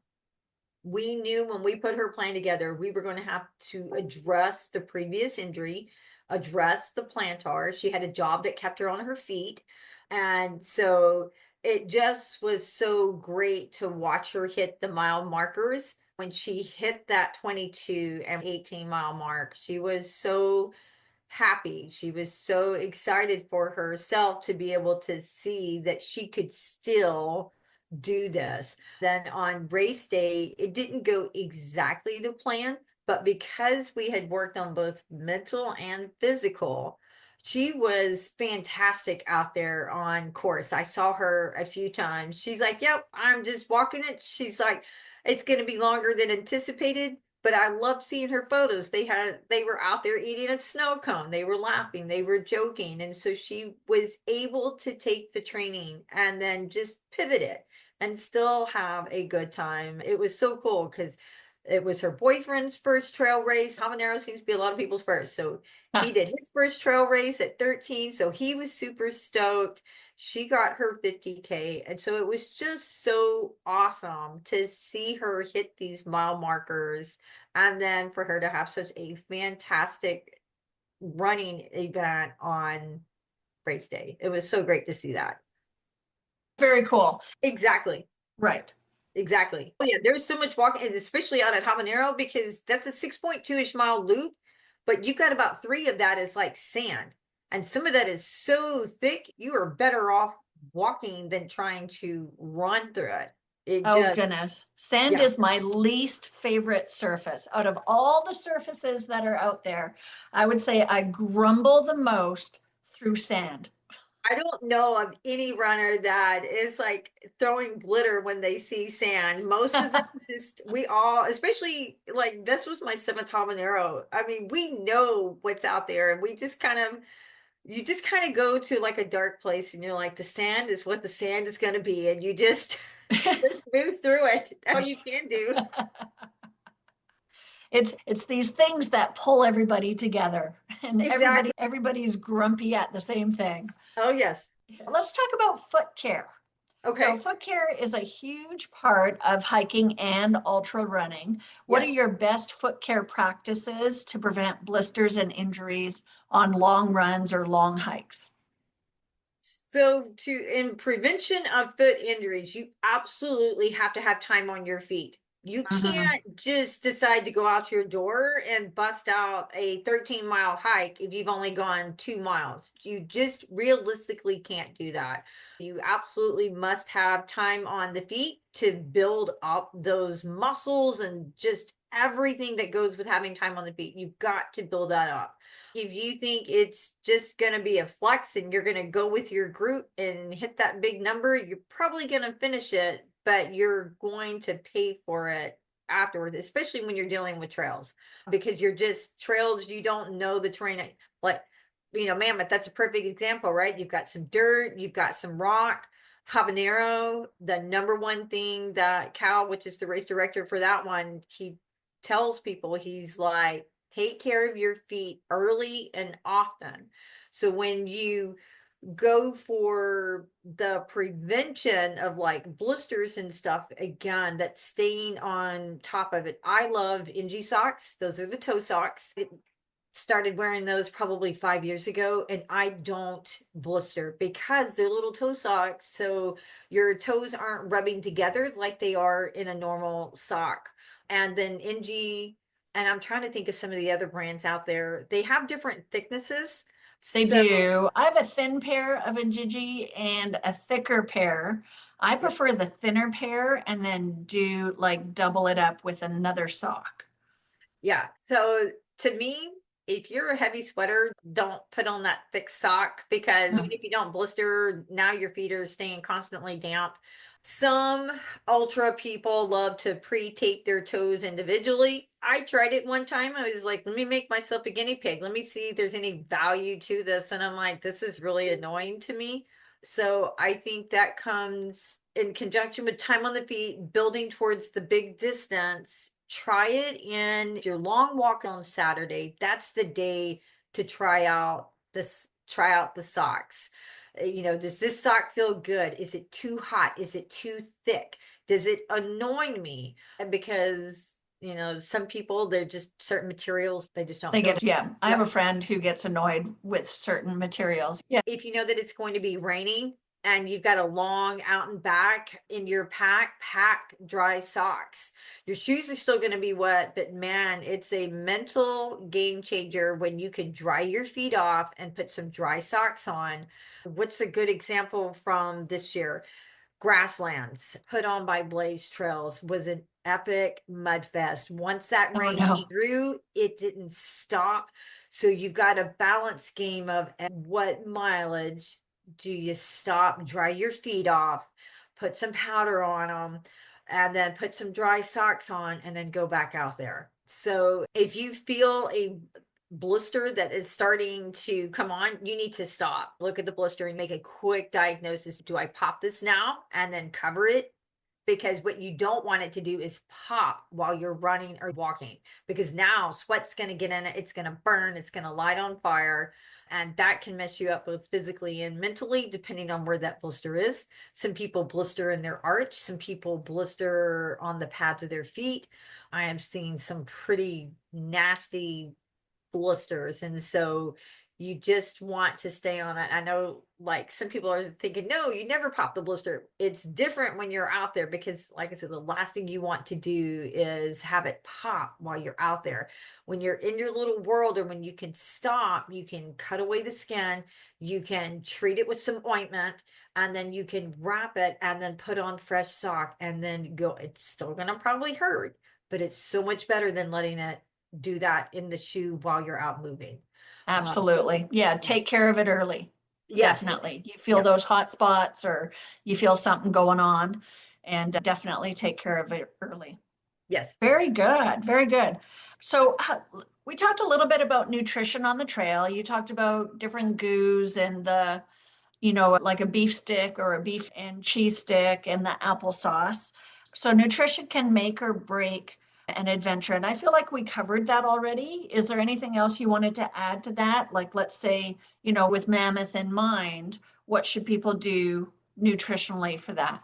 Speaker 3: we knew when we put her plan together, we were going to have to address the previous injury, address the plantar. She had a job that kept her on her feet. And so it just was so great to watch her hit the mile markers. When she hit that 22 and 18-mile mark, she was so happy. She was so excited for herself to be able to see that she could still do this. Then on race day, it didn't go exactly to plan, but because we had worked on both mental and physical, she was fantastic out there on course. I saw her a few times. She's like, yep, I'm just walking it. She's like, it's going to be longer than anticipated, but I loved seeing her photos. They were out there eating a snow cone. They were laughing, they were joking. And so she was able to take the training and then just pivot it and still have a good time. It was so cool because it was her boyfriend's first trail race. Habanero seems to be a lot of people's first. So he did his first trail race at 13. So he was super stoked. She got her 50K. And so it was just so awesome to see her hit these mile markers and then for her to have such a fantastic running event on race day. It was so great to see that.
Speaker 2: Very cool.
Speaker 3: Exactly.
Speaker 2: Right.
Speaker 3: Exactly. Oh yeah, there's so much walking, and especially out at Habanero because that's a 6.2-ish mile loop, but you've got about 3 of that is like sand. And some of that is so thick, you are better off walking than trying to run through it.
Speaker 2: Oh goodness. Sand
Speaker 3: yeah.
Speaker 2: is my least favorite surface. Out of all the surfaces that are out there, I would say I grumble the most through sand.
Speaker 3: I don't know of any runner that is like throwing glitter when they see sand. Most of them just, we all, especially like this was my 7th habanero. I mean, we know what's out there and we just kind of, you just kind of go to like a dark place and you're like, the sand is what the sand is going to be. And you just move through it. That's all you can do.
Speaker 2: It's these things that pull everybody together and
Speaker 3: Exactly.
Speaker 2: everybody's grumpy at the same thing.
Speaker 3: Oh, yes.
Speaker 2: Let's talk about foot care. So
Speaker 3: Okay.
Speaker 2: foot care is a huge part of hiking and ultra running. What are
Speaker 3: Yes.
Speaker 2: your best foot care practices to prevent blisters and injuries on long runs or long hikes?
Speaker 3: So in prevention of foot injuries, you absolutely have to have time on your feet. You
Speaker 2: Mhm.
Speaker 3: can't just decide to go out your door and bust out a 13-mile hike if you've only gone 2 miles. You just realistically can't do that. You absolutely must have time on the feet to build up those muscles and just everything that goes with having time on the feet. You've got to build that up. If you think it's just going to be a flex and you're going to go with your group and hit that big number, you're probably going to finish it, but you're going to pay for it afterwards, especially when you're dealing with trails, because you're just trails, you don't know the terrain. Like, Mammoth, that's a perfect example, right? You've got some dirt, you've got some rock. Habanero, the number one thing that Cal, which is the race director for that one, he tells people, he's like, take care of your feet early and often. So when you go for the prevention of like blisters and stuff, again, that's staying on top of it. I love NG socks. Those are the toe socks. It started wearing those probably 5 years ago, and I don't blister because they're little toe socks. So your toes aren't rubbing together like they are in a normal sock. And then NG, and I'm trying to think of some of the other brands out there, they have different thicknesses.
Speaker 2: They
Speaker 3: So
Speaker 2: do. I have a thin pair of Injiji and a thicker pair. I
Speaker 3: yeah,
Speaker 2: prefer the thinner pair and then do like double it up with another sock.
Speaker 3: yeah. So to me, if you're a heavy sweater, don't put on that thick sock, because even if you don't blister, now your feet are staying constantly damp. Some ultra people love to pre-tape their toes individually. I tried it one time. I was like, let me make myself a guinea pig. Let me see if there's any value to this. And I'm like, this is really annoying to me. So I think that comes in conjunction with time on the feet, building towards the big distance. Try it in your long walk on Saturday. That's the day to try out the socks. Does this sock feel good? Is it too hot? Is it too thick? Does it annoy me? Because, some people, they're just certain materials, they just don't
Speaker 2: They
Speaker 3: feel
Speaker 2: get,
Speaker 3: good.
Speaker 2: yeah. I have
Speaker 3: Yeah.
Speaker 2: a friend who gets annoyed with certain materials. Yeah,
Speaker 3: If you know that it's going to be raining and you've got a long out and back in your pack dry socks. Your shoes are still going to be wet, but man, it's a mental game changer when you can dry your feet off and put some dry socks on. What's a good example from this year? Grasslands, put on by Blaze Trails, was an epic mud fest. Once that
Speaker 2: oh
Speaker 3: rain came
Speaker 2: no.
Speaker 3: through, it didn't stop. So you've got a balance game of at what mileage do you stop, dry your feet off, put some powder on them, and then put some dry socks on, and then go back out there. So if you feel a blister that is starting to come on, you need to stop, look at the blister, and make a quick diagnosis. Do I pop this now and then cover it? Because what you don't want it to do is pop while you're running or walking, because now sweat's going to get in it, it's going to burn, it's going to light on fire, and that can mess you up both physically and mentally, depending on where that blister is. Some people blister in their arch, some people blister on the pads of their feet. I am seeing some pretty nasty blisters, and so you just want to stay on that. I know, like, some people are thinking, no, you never pop the blister. It's different when you're out there, because like I said, the last thing you want to do is have it pop while you're out there. When you're in your little world, or when you can stop, you can cut away the skin, you can treat it with some ointment, and then you can wrap it and then put on fresh sock and then go. It's still gonna probably hurt, but it's so much better than letting it do that in the shoe while you're out moving.
Speaker 2: Absolutely. Yeah,
Speaker 3: Yeah.
Speaker 2: take care of it early.
Speaker 3: Yes.
Speaker 2: Definitely. You feel
Speaker 3: Yep.
Speaker 2: those hot spots or you feel something going on, and definitely take care of it early.
Speaker 3: Yes.
Speaker 2: Very good. Very good. So we talked a little bit about nutrition on the trail. You talked about different goos and like a beef stick or a beef and cheese stick and the applesauce. So nutrition can make or break an adventure. And I feel like we covered that already. Is there anything else you wanted to add to that? Like, let's say, with Mammoth in mind, what should people do nutritionally for that?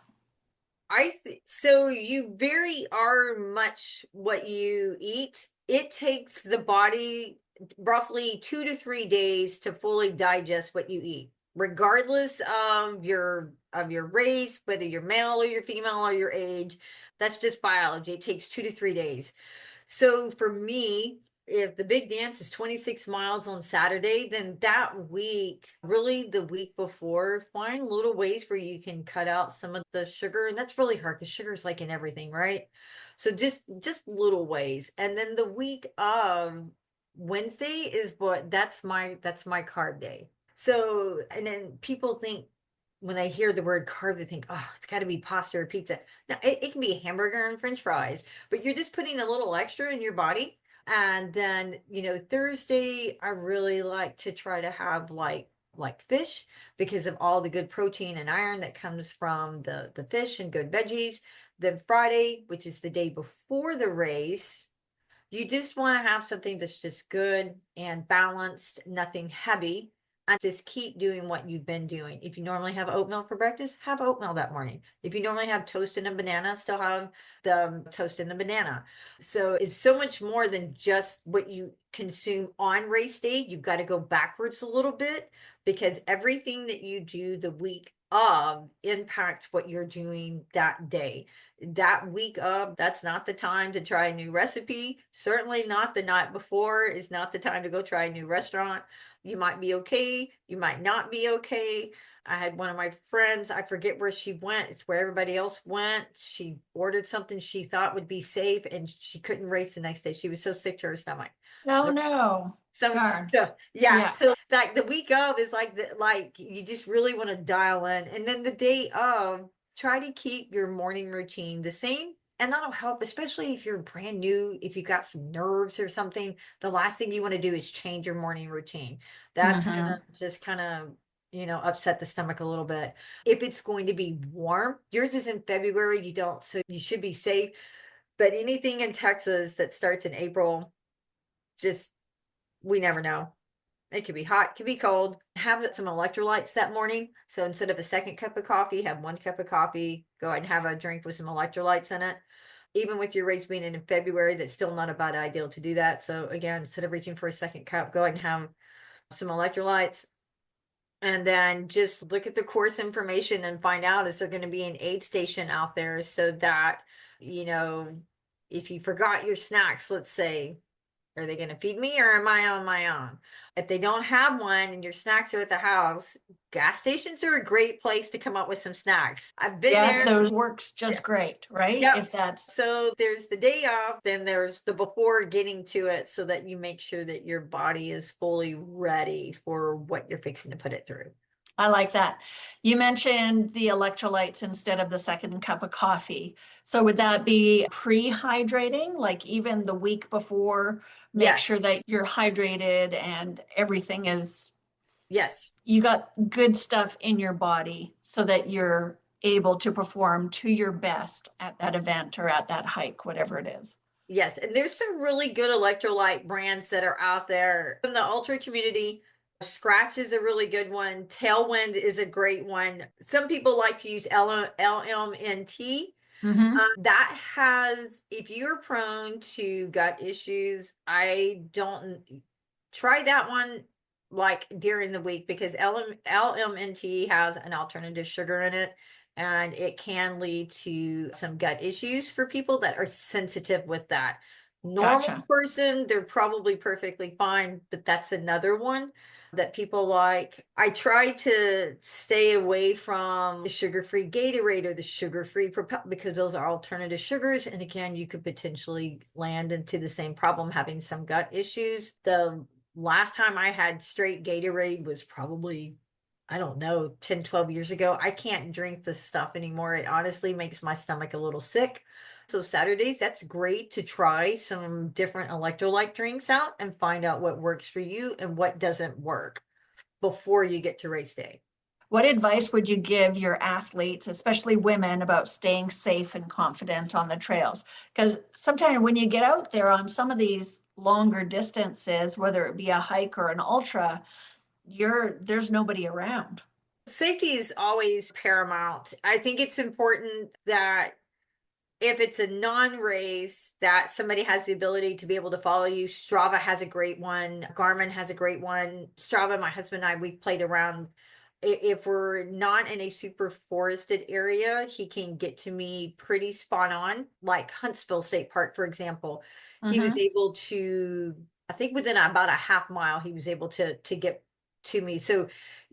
Speaker 3: So you vary are much what you eat. It takes the body roughly 2 to 3 days to fully digest what you eat, regardless of your race, whether you're male or you're female or your age. That's just biology. It takes 2 to 3 days. So for me, if the big dance is 26 miles on Saturday, then that week, really the week before, find little ways where you can cut out some of the sugar. And that's really hard because sugar is like in everything, right? So just little ways. And then the week of Wednesday is that's my carb day. So, and then people think when they hear the word carb, they think, oh, it's got to be pasta or pizza. No, it can be a hamburger and French fries, but you're just putting a little extra in your body. And then, Thursday, I really like to try to have like fish because of all the good protein and iron that comes from the fish and good veggies. Then Friday, which is the day before the race, you just want to have something that's just good and balanced, nothing heavy, and just keep doing what you've been doing. If you normally have oatmeal for breakfast, have oatmeal that morning. If you normally have toast and a banana, still have the toast and the banana. So it's so much more than just what you consume on race day. You've got to go backwards a little bit because everything that you do the week of impacts what you're doing that day. That week of, that's not the time to try a new recipe. Certainly not the night before is not the time to go try a new restaurant. You might be okay, you might not be okay. I had one of my friends, I forget where she went. It's where everybody else went. She ordered something she thought would be safe and she couldn't race the next day. She was so sick to her stomach.
Speaker 2: Oh no.
Speaker 3: So,
Speaker 2: Darn.
Speaker 3: yeah. So like the week of is like you just really want to dial in. And then the day of, try to keep your morning routine the same. And that'll help, especially if you're brand new, if you've got some nerves or something. The last thing you want to do is change your morning routine. That's gonna just kind of, upset the stomach a little bit. If it's going to be warm, yours is in February, so you should be safe. But anything in Texas that starts in April, we never know. It could be hot, could be cold. Have some electrolytes that morning. So instead of a second cup of coffee, have 1 cup of coffee. Go ahead and have a drink with some electrolytes in it. Even with your race being in February, that's still not a bad idea to do that. So again, instead of reaching for a second cup, go ahead and have some electrolytes. And then just look at the course information and find out, is there going to be an aid station out there so that, if you forgot your snacks, let's say, are they going to feed me or am I on my own? If they don't have one and your snacks are at the house, gas stations are a great place to come up with some snacks. I've been there.
Speaker 2: Those works just great, right?
Speaker 3: Yeah.
Speaker 2: If that's
Speaker 3: So there's the day off, then there's the before getting to it so that you make sure that your body is fully ready for what you're fixing to put it through.
Speaker 2: I like that. You mentioned the electrolytes instead of the second cup of coffee. So would that be pre-hydrating, like even the week before, make sure that you're hydrated and everything is,
Speaker 3: yes,
Speaker 2: you got good stuff in your body so that you're able to perform to your best at that event or at that hike, whatever it is.
Speaker 3: Yes, and there's some really good electrolyte brands that are out there in the ultra community. Scratch is a really good one. Tailwind is a great one. Some people like to use LMNT. That has, if you're prone to gut issues, I don't try that one like during the week because LMNT has an alternative sugar in it and it can lead to some gut issues for people that are sensitive with that. Normal person, they're probably perfectly fine, but that's another one that people like. I try to stay away from the sugar-free Gatorade or the sugar-free because those are alternative sugars. And again, you could potentially land into the same problem, having some gut issues. The last time I had straight Gatorade was probably, I don't know, 10, 12 years ago. I can't drink this stuff anymore. It honestly makes my stomach a little sick. So Saturdays, that's great to try some different electrolyte drinks out and find out what works for you and what doesn't work before you get to race day.
Speaker 2: What advice would you give your athletes, especially women, about staying safe and confident on the trails? Because sometimes when you get out there on some of these longer distances, whether it be a hike or an ultra, there's nobody around.
Speaker 3: Safety is always paramount. I think it's important that if it's a non-race, that somebody has the ability to be able to follow you. Strava has a great one. Garmin has a great one. Strava, my husband and I, we played around. If we're not in a super forested area, he can get to me pretty spot on. Like Huntsville State Park, for example, he was able to, I think within about a half mile, he was able to get to me. So,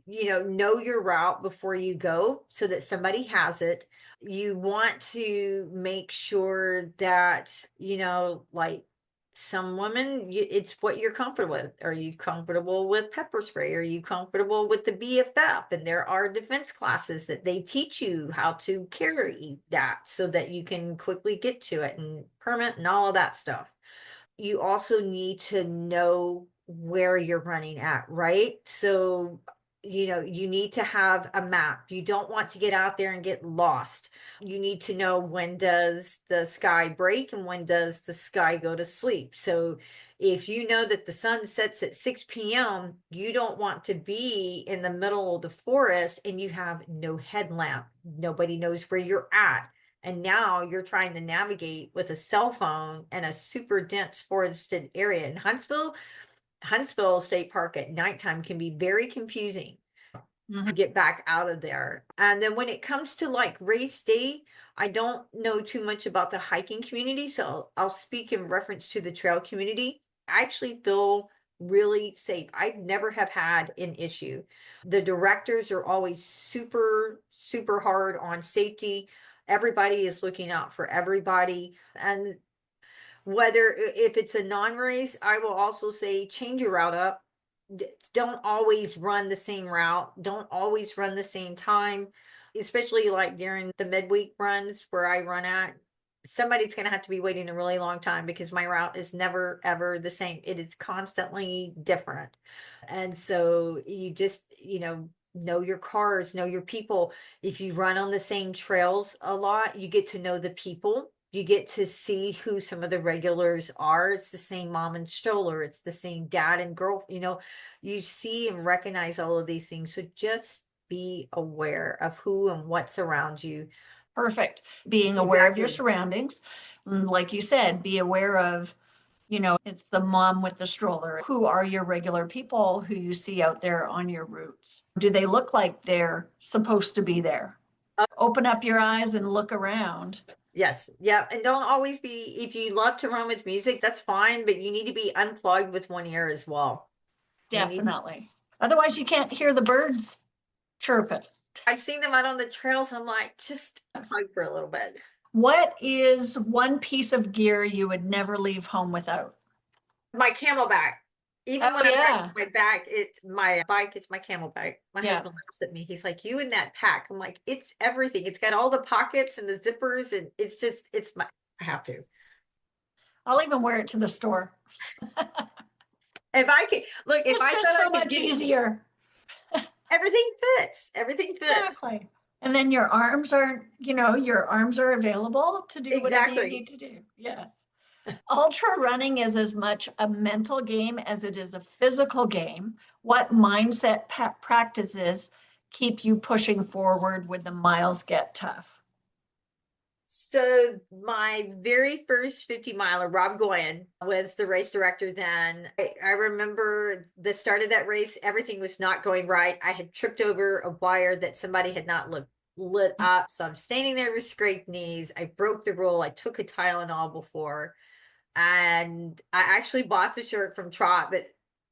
Speaker 3: know your route before you go so that somebody has it. You want to make sure that, like some women, it's what you're comfortable with. Are you comfortable with pepper spray? Are you comfortable with the BFF? And there are defense classes that they teach you how to carry that so that you can quickly get to it and permit and all of that stuff. You also need to know where you're running at, right? So, you need to have a map. You don't want to get out there and get lost. You need to know when does the sky break and when does the sky go to sleep. So if you know that the sun sets at 6 p.m., you don't want to be in the middle of the forest and you have no headlamp. Nobody knows where you're at. And now you're trying to navigate with a cell phone in a super dense forested area. In Huntsville State Park at nighttime can be very confusing to get back out of there. And then when it comes to like race day, I don't know too much about the hiking community, so I'll speak in reference to the trail community. I actually feel really safe. I never have had an issue. The directors are always super, super hard on safety. Everybody is looking out for everybody. And whether if it's a non-race, I will also say change your route up. Don't always run the same route. Don't always run the same time, especially like during the midweek runs where I run at. Somebody's going to have to be waiting a really long time because my route is never ever the same. It is constantly different. And so you just, know your cars, know your people. If you run on the same trails a lot, you get to know the people. You get to see who some of the regulars are. It's the same mom and stroller. It's the same dad and girl. You see and recognize all of these things. So just be aware of who and what's around you.
Speaker 2: Perfect. Being aware of your
Speaker 3: Exactly.
Speaker 2: surroundings. Like you said, be aware of, it's the mom with the stroller. Who are your regular people who you see out there on your routes? Do they look like they're supposed to be there? Open up your eyes and look around.
Speaker 3: Yes. Yeah. And don't always be, if you love to run with music, that's fine, but you need to be unplugged with one ear as well.
Speaker 2: Definitely. Otherwise, you can't hear the birds chirping.
Speaker 3: I've seen them out on the trails. I'm like, just unplug for a little bit.
Speaker 2: What is one piece of gear you would never leave home without?
Speaker 3: My camelback. Even
Speaker 2: Oh,
Speaker 3: when I'm
Speaker 2: yeah.
Speaker 3: riding my back, it's my bike, it's my camelback. My
Speaker 2: Yeah.
Speaker 3: husband laughs at me. He's like, you in that pack. I'm like, it's everything. It's got all the pockets and the zippers, and I have to.
Speaker 2: I'll even wear it to the store.
Speaker 3: If I could look, if
Speaker 2: It's
Speaker 3: I
Speaker 2: just
Speaker 3: thought I
Speaker 2: so
Speaker 3: could
Speaker 2: much
Speaker 3: get
Speaker 2: easier.
Speaker 3: everything fits. Everything fits.
Speaker 2: Exactly. And then your arms are available to do whatever you
Speaker 3: Exactly.
Speaker 2: need to do. Yes. Ultra running is as much a mental game as it is a physical game. What mindset practices keep you pushing forward when the miles get tough?
Speaker 3: So my very first 50 miler, Rob Goyen, was the race director then. I remember the start of that race, everything was not going right. I had tripped over a wire that somebody had not lit up. So I'm standing there with scraped knees. I broke the rule. I took a Tylenol before. And I actually bought the shirt from Trot, but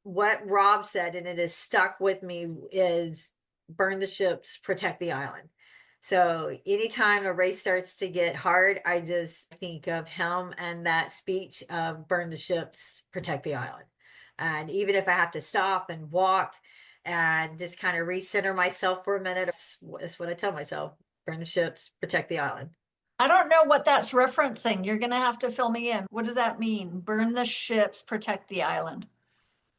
Speaker 3: what Rob said, and it has stuck with me, is burn the ships, protect the island. So anytime a race starts to get hard, I just think of him and that speech of burn the ships, protect the island. And even if I have to stop and walk and just kind of recenter myself for a minute, that's what I tell myself, burn the ships, protect the island.
Speaker 2: I don't know what that's referencing. You're going to have to fill me in. What does that mean? Burn the ships, protect the island.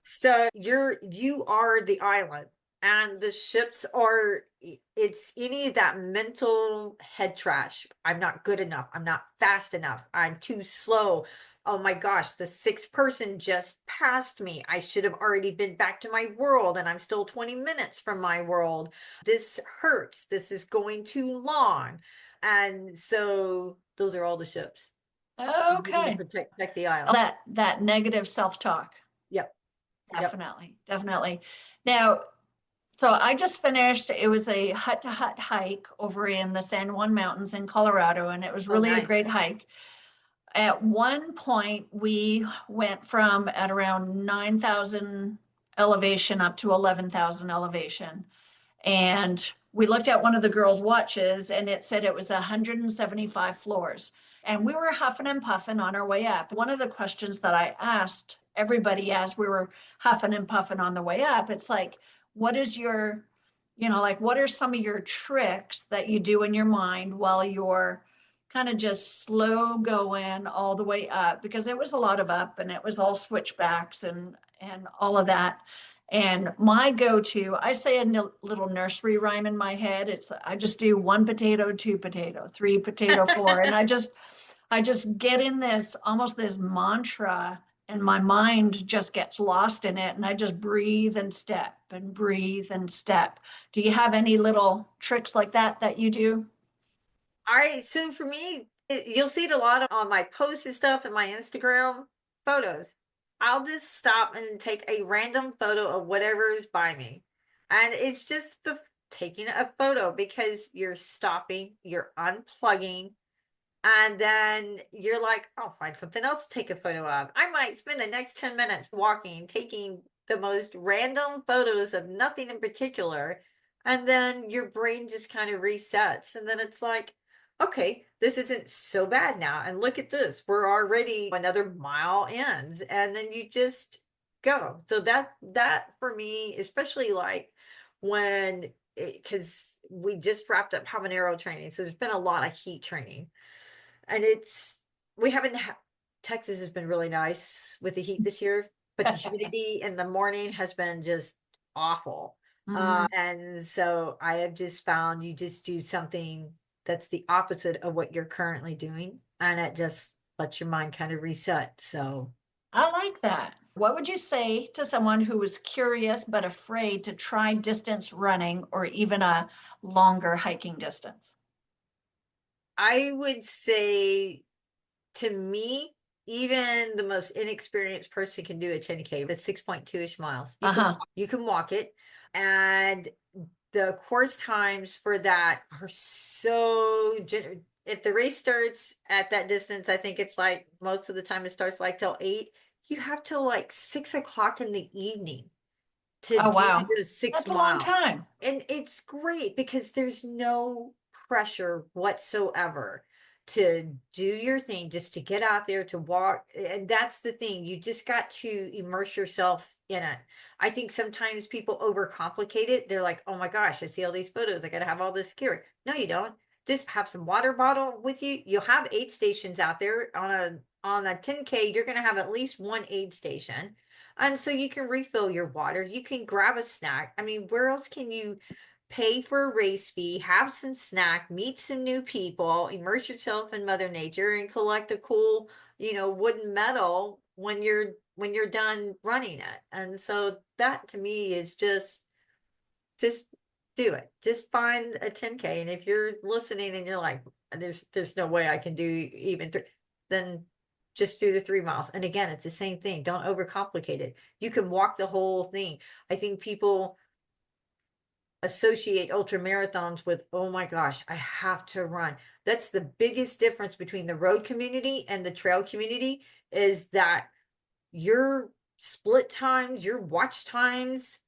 Speaker 3: So you are the island, and the ships are, it's any of that mental head trash. I'm not good enough. I'm not fast enough. I'm too slow. oh my gosh, the sixth person just passed me. I should have already been back to my world and I'm still 20 minutes from my world. This hurts. This is going too long. And so those are all the ships.
Speaker 2: Okay.
Speaker 3: Protect the island.
Speaker 2: That negative self-talk.
Speaker 3: Yep.
Speaker 2: Definitely. Definitely. Now, so I just finished, it was a hut-to-hut hike over in the San Juan Mountains in Colorado, and it was really a
Speaker 3: nice.
Speaker 2: great hike. At one point, we went from at around 9,000 elevation up to 11,000 elevation. And we looked at one of the girls' watches and it said it was 175 floors. And we were huffing and puffing on our way up. One of the questions that I asked everybody as we were huffing and puffing on the way up, it's like, what is your, like, what are some of your tricks that you do in your mind while you're kind of just slow going all the way up? Because it was a lot of up and it was all switchbacks and all of that. And my go-to, I say a little nursery rhyme in my head. I just do 1 potato, 2 potato, 3 potato, 4. And I just get in this, almost this mantra, and my mind just gets lost in it. And I just breathe and step and breathe and step. Do you have any little tricks like that you do?
Speaker 3: All right. So for me, you'll see it a lot on my posts and stuff and my Instagram photos. I'll just stop and take a random photo of whatever is by me. And it's just taking a photo because you're stopping, you're unplugging, and then you're like, I'll find something else to take a photo of. I might spend the next 10 minutes walking, taking the most random photos of nothing in particular. And then your brain just kind of resets. And then it's like, okay, this isn't so bad now. And look at this. We're already another mile in. And then you just go. So that for me, especially like because we just wrapped up habanero training. So there's been a lot of heat training. And we haven't, Texas has been really nice with the heat this year, but the humidity in the morning has been just awful. And so I have just found you just do something that's the opposite of what you're currently doing, and it just lets your mind kind of reset. So
Speaker 2: I like that. What would you say to someone who was curious but afraid to try distance running or even a longer hiking distance?
Speaker 3: I would say, to me, even the most inexperienced person can do a 10K, the 6.2-ish miles. You can walk it. And the course times for that are so if the race starts at that distance, I think it's like most of the time it starts like till 8. You have till like 6 o'clock in the evening to do those 6
Speaker 2: That's
Speaker 3: miles.
Speaker 2: A long time.
Speaker 3: And it's great because there's no pressure whatsoever to do your thing, just to get out there to walk. And that's the thing. You just got to immerse yourself in it. I think sometimes people overcomplicate it. They're like, oh my gosh, I see all these photos. I got to have all this gear. No, you don't. Just have some water bottle with you. You'll have aid stations out there on a 10K. You're going to have at least one aid station. And so you can refill your water. You can grab a snack. I mean, where else can you pay for a race fee, have some snack, meet some new people, immerse yourself in Mother Nature, and collect a cool, wooden medal when you're done running it? And so that to me is just do it. Just find a 10K. And if you're listening and you're like, there's no way I can do even 3, then just do the 3 miles. And again, it's the same thing. Don't overcomplicate it. You can walk the whole thing. I think people associate ultra marathons with, oh my gosh, I have to run. That's the biggest difference between the road community and the trail community, is that your split times, your watch times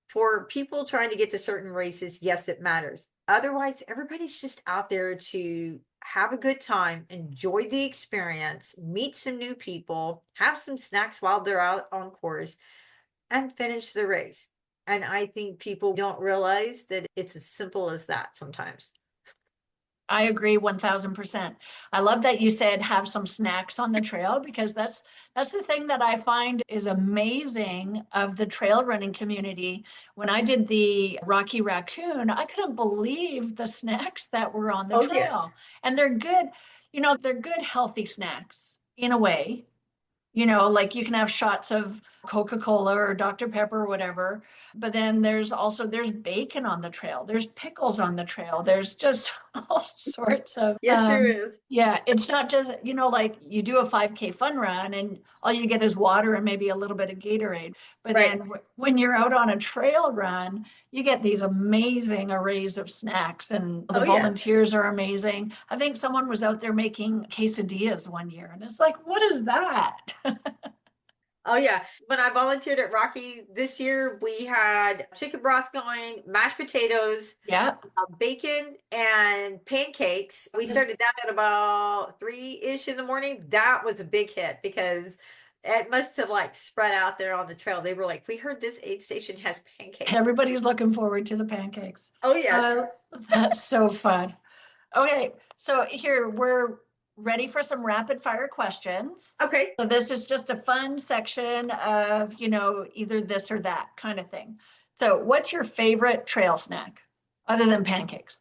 Speaker 3: for people trying to get to certain races, yes, it matters. Otherwise, everybody's just out there to have a good time, enjoy the experience, meet some new people, have some snacks while they're out on course, and finish the race. And I think people don't realize that it's as simple as that sometimes.
Speaker 2: I agree 1000%. I love that you said have some snacks on the trail, because that's the thing that I find is amazing of the trail running community. When I did the Rocky Raccoon, I couldn't believe the snacks that were on the trail. Yeah. And they're good, they're good healthy snacks. in a way. Like you can have shots of Coca-Cola or Dr. Pepper or whatever, but then there's bacon on the trail. There's pickles on the trail. There's just all sorts of
Speaker 3: Yes, there is.
Speaker 2: yeah, it's not just, like you do a 5K fun run and all you get is water and maybe a little bit of Gatorade. But
Speaker 3: Right.
Speaker 2: then when you're out on a trail run, you get these amazing arrays of snacks and the
Speaker 3: Oh, yeah.
Speaker 2: volunteers are amazing. I think someone was out there making quesadillas one year and it's like, what is that?
Speaker 3: Oh, yeah. When I volunteered at Rocky this year, we had chicken broth going, mashed potatoes,
Speaker 2: Yeah.
Speaker 3: bacon, and pancakes. We started that at about 3-ish in the morning. That was a big hit because it must have like spread out there on the trail. They were like, we heard this aid station has pancakes.
Speaker 2: Everybody's looking forward to the pancakes.
Speaker 3: Oh, yes.
Speaker 2: That's so fun. Okay, so here we're ready for some rapid fire questions.
Speaker 3: Okay.
Speaker 2: So this is just a fun section of, either this or that kind of thing. So what's your favorite trail snack other than pancakes?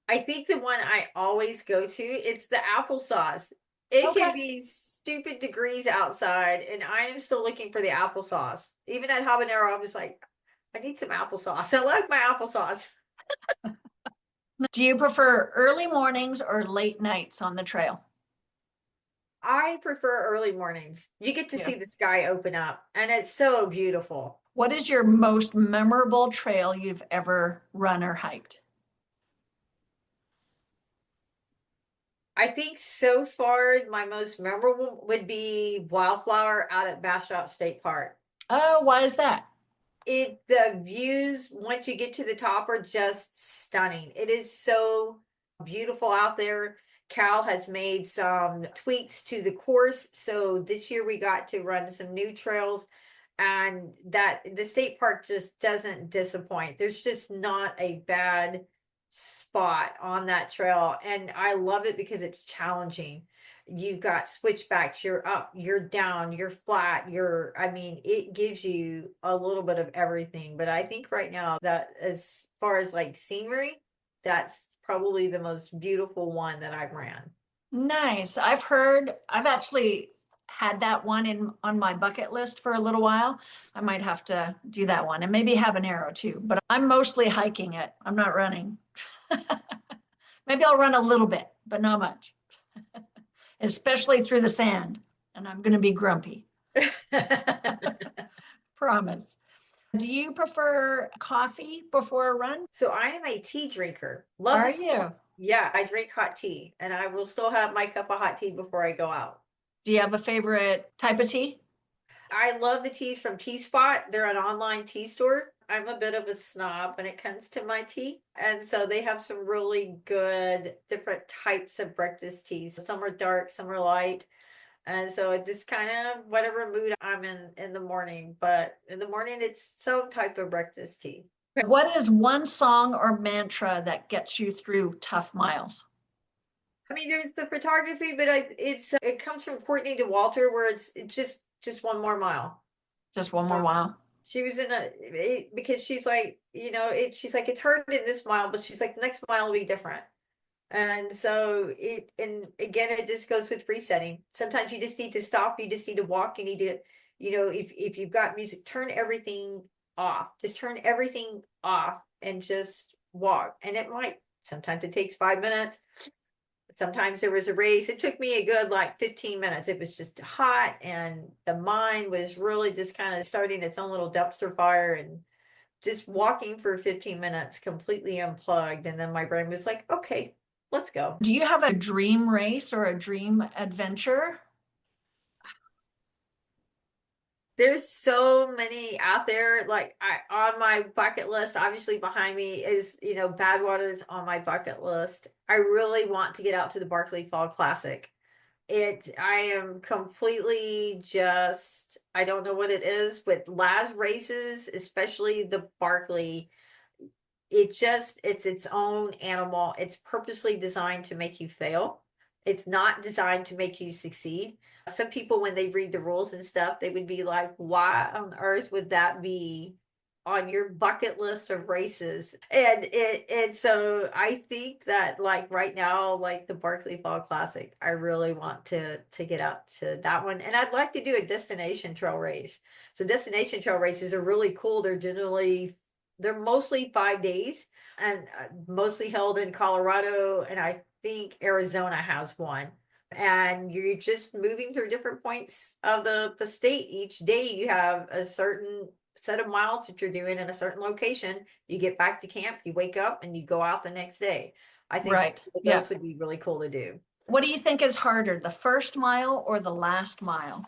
Speaker 3: I think the one I always go to, it's the applesauce. It can
Speaker 2: Okay.
Speaker 3: be stupid degrees outside, and I am still looking for the applesauce. Even at habanero, I'm just like, I need some applesauce. I like my applesauce.
Speaker 2: Do you prefer early mornings or late nights on the trail?
Speaker 3: I prefer early mornings. You get to
Speaker 2: Yeah.
Speaker 3: see the sky open up, and it's so beautiful.
Speaker 2: What is your most memorable trail you've ever run or hiked?
Speaker 3: I think so far my most memorable would be Wildflower out at Bastrop State Park.
Speaker 2: Oh, why is that?
Speaker 3: The views once you get to the top are just stunning. It is so beautiful out there. Cal has made some tweaks to the course, so this year we got to run some new trails, and that the state park just doesn't disappoint. There's just not a bad spot on that trail, and I love it because it's challenging. You've got switchbacks, you're up, you're down, you're flat, I mean, it gives you a little bit of everything. But I think right now that as far as like scenery, that's probably the most beautiful one that I've ran.
Speaker 2: Nice. I've actually had that one on my bucket list for a little while. I might have to do that one and maybe habanero too, but I'm mostly hiking it. I'm not running. Maybe I'll run a little bit, but not much, especially through the sand. And I'm going to be grumpy. Promise. Do you prefer coffee before a run?
Speaker 3: So I am a tea drinker. Love
Speaker 2: Are
Speaker 3: this.
Speaker 2: you?
Speaker 3: Yeah, I drink hot tea, and I will still have my cup of hot tea before I go out.
Speaker 2: Do you have a favorite type of tea?
Speaker 3: I love the teas from Tea Spot. They're an online tea store. I'm a bit of a snob when it comes to my tea. And so they have some really good different types of breakfast teas. Some are dark, some are light. And so it just kind of whatever mood I'm in the morning. But in the morning, it's some type of breakfast tea.
Speaker 2: What is one song or mantra that gets you through tough miles?
Speaker 3: I mean, there's the photography, but it comes from Courtney to Walter, where it's just one more mile.
Speaker 2: Just one more mile.
Speaker 3: She was because she's like, she's like, it's hard in this mile, but she's like, the next mile will be different. And so and again, it just goes with resetting. Sometimes you just need to stop, you just need to walk, you need to, if you've got music, turn everything off. Just turn everything off and just walk. And sometimes it takes 5 minutes. Sometimes there was a race. It took me a good like 15 minutes. It was just hot and the mind was really just kind of starting its own little dumpster fire, and just walking for 15 minutes completely unplugged. And then my brain was like, okay, let's go.
Speaker 2: Do you have a dream race or a dream adventure?
Speaker 3: There's so many out there. Like on my bucket list, obviously behind me is, Badwater's on my bucket list. I really want to get out to the Barkley Fall Classic. I am completely I don't know what it is with Laz races, especially the Barkley. It's its own animal. It's purposely designed to make you fail. It's not designed to make you succeed. Some people, when they read the rules and stuff, they would be like, why on earth would that be on your bucket list of races. And so I think that like right now, like the Barkley Fall Classic, I really want to get up to that one. And I'd like to do a destination trail race. So destination trail races are really cool. They're mostly 5 days and mostly held in Colorado, and I think Arizona has one. And you're just moving through different points of the state. Each day you have a certain set of miles that you're doing in a certain location. You get back to camp, you wake up, and you go out the next day. I think
Speaker 2: Right. Yeah.
Speaker 3: those would be really cool to do.
Speaker 2: What do you think is harder, the first mile or the last mile?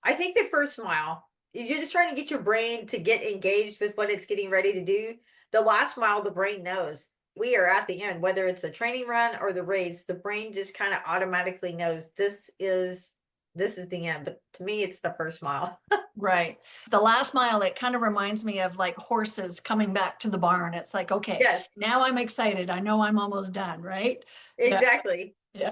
Speaker 3: I think the first mile, you're just trying to get your brain to get engaged with what it's getting ready to do. The last mile, the brain knows we are at the end, whether it's a training run or the race, the brain just kind of automatically knows this is the end. But to me, it's the first mile.
Speaker 2: Right. The last mile, it kind of reminds me of like horses coming back to the barn. It's like, okay,
Speaker 3: Yes,
Speaker 2: now I'm excited. I know I'm almost done, right? Yeah.
Speaker 3: exactly.
Speaker 2: Yeah.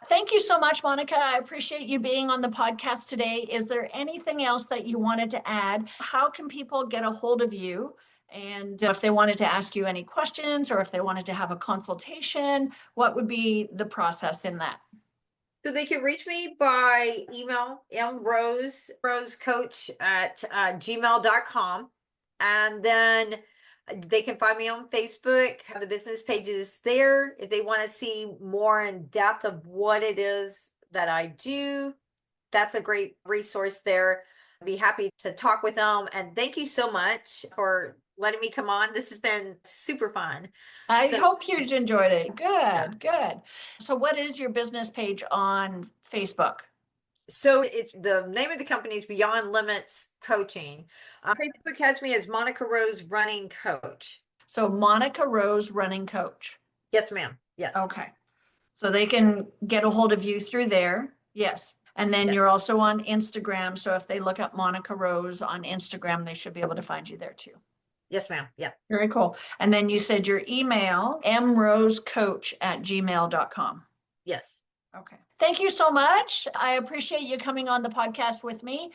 Speaker 2: Thank you so much, Monica. I appreciate you being on the podcast today. Is there anything else that you wanted to add? How can people get a hold of you? And if they wanted to ask you any questions or if they wanted to have a consultation, what would be the process in that?
Speaker 3: So they can reach me by email, rosecoach at gmail.com. And then they can find me on Facebook. The business pages there. If they want to see more in depth of what it is that I do, that's a great resource there. I'd be happy to talk with them. And thank you so much for letting me come on. This has been super fun.
Speaker 2: I
Speaker 3: So-
Speaker 2: hope you enjoyed it.
Speaker 3: Yeah.
Speaker 2: Good, good. So what is your business page on Facebook?
Speaker 3: So it's the name of the company is Beyond Limits Coaching. Facebook has me as Monica Rose Running Coach.
Speaker 2: So Monica Rose Running Coach.
Speaker 3: Yes, ma'am. Yes.
Speaker 2: Okay. So they can get a hold of you through there. Yes. And then
Speaker 3: Yes.
Speaker 2: you're also on Instagram. So if they look up Monica Rose on Instagram, they should be able to find you there too.
Speaker 3: Yes, ma'am. Yeah.
Speaker 2: Very cool. And then you said your email, mrosecoach@gmail.com.
Speaker 3: Yes.
Speaker 2: Okay. Thank you so much. I appreciate you coming on the podcast with me.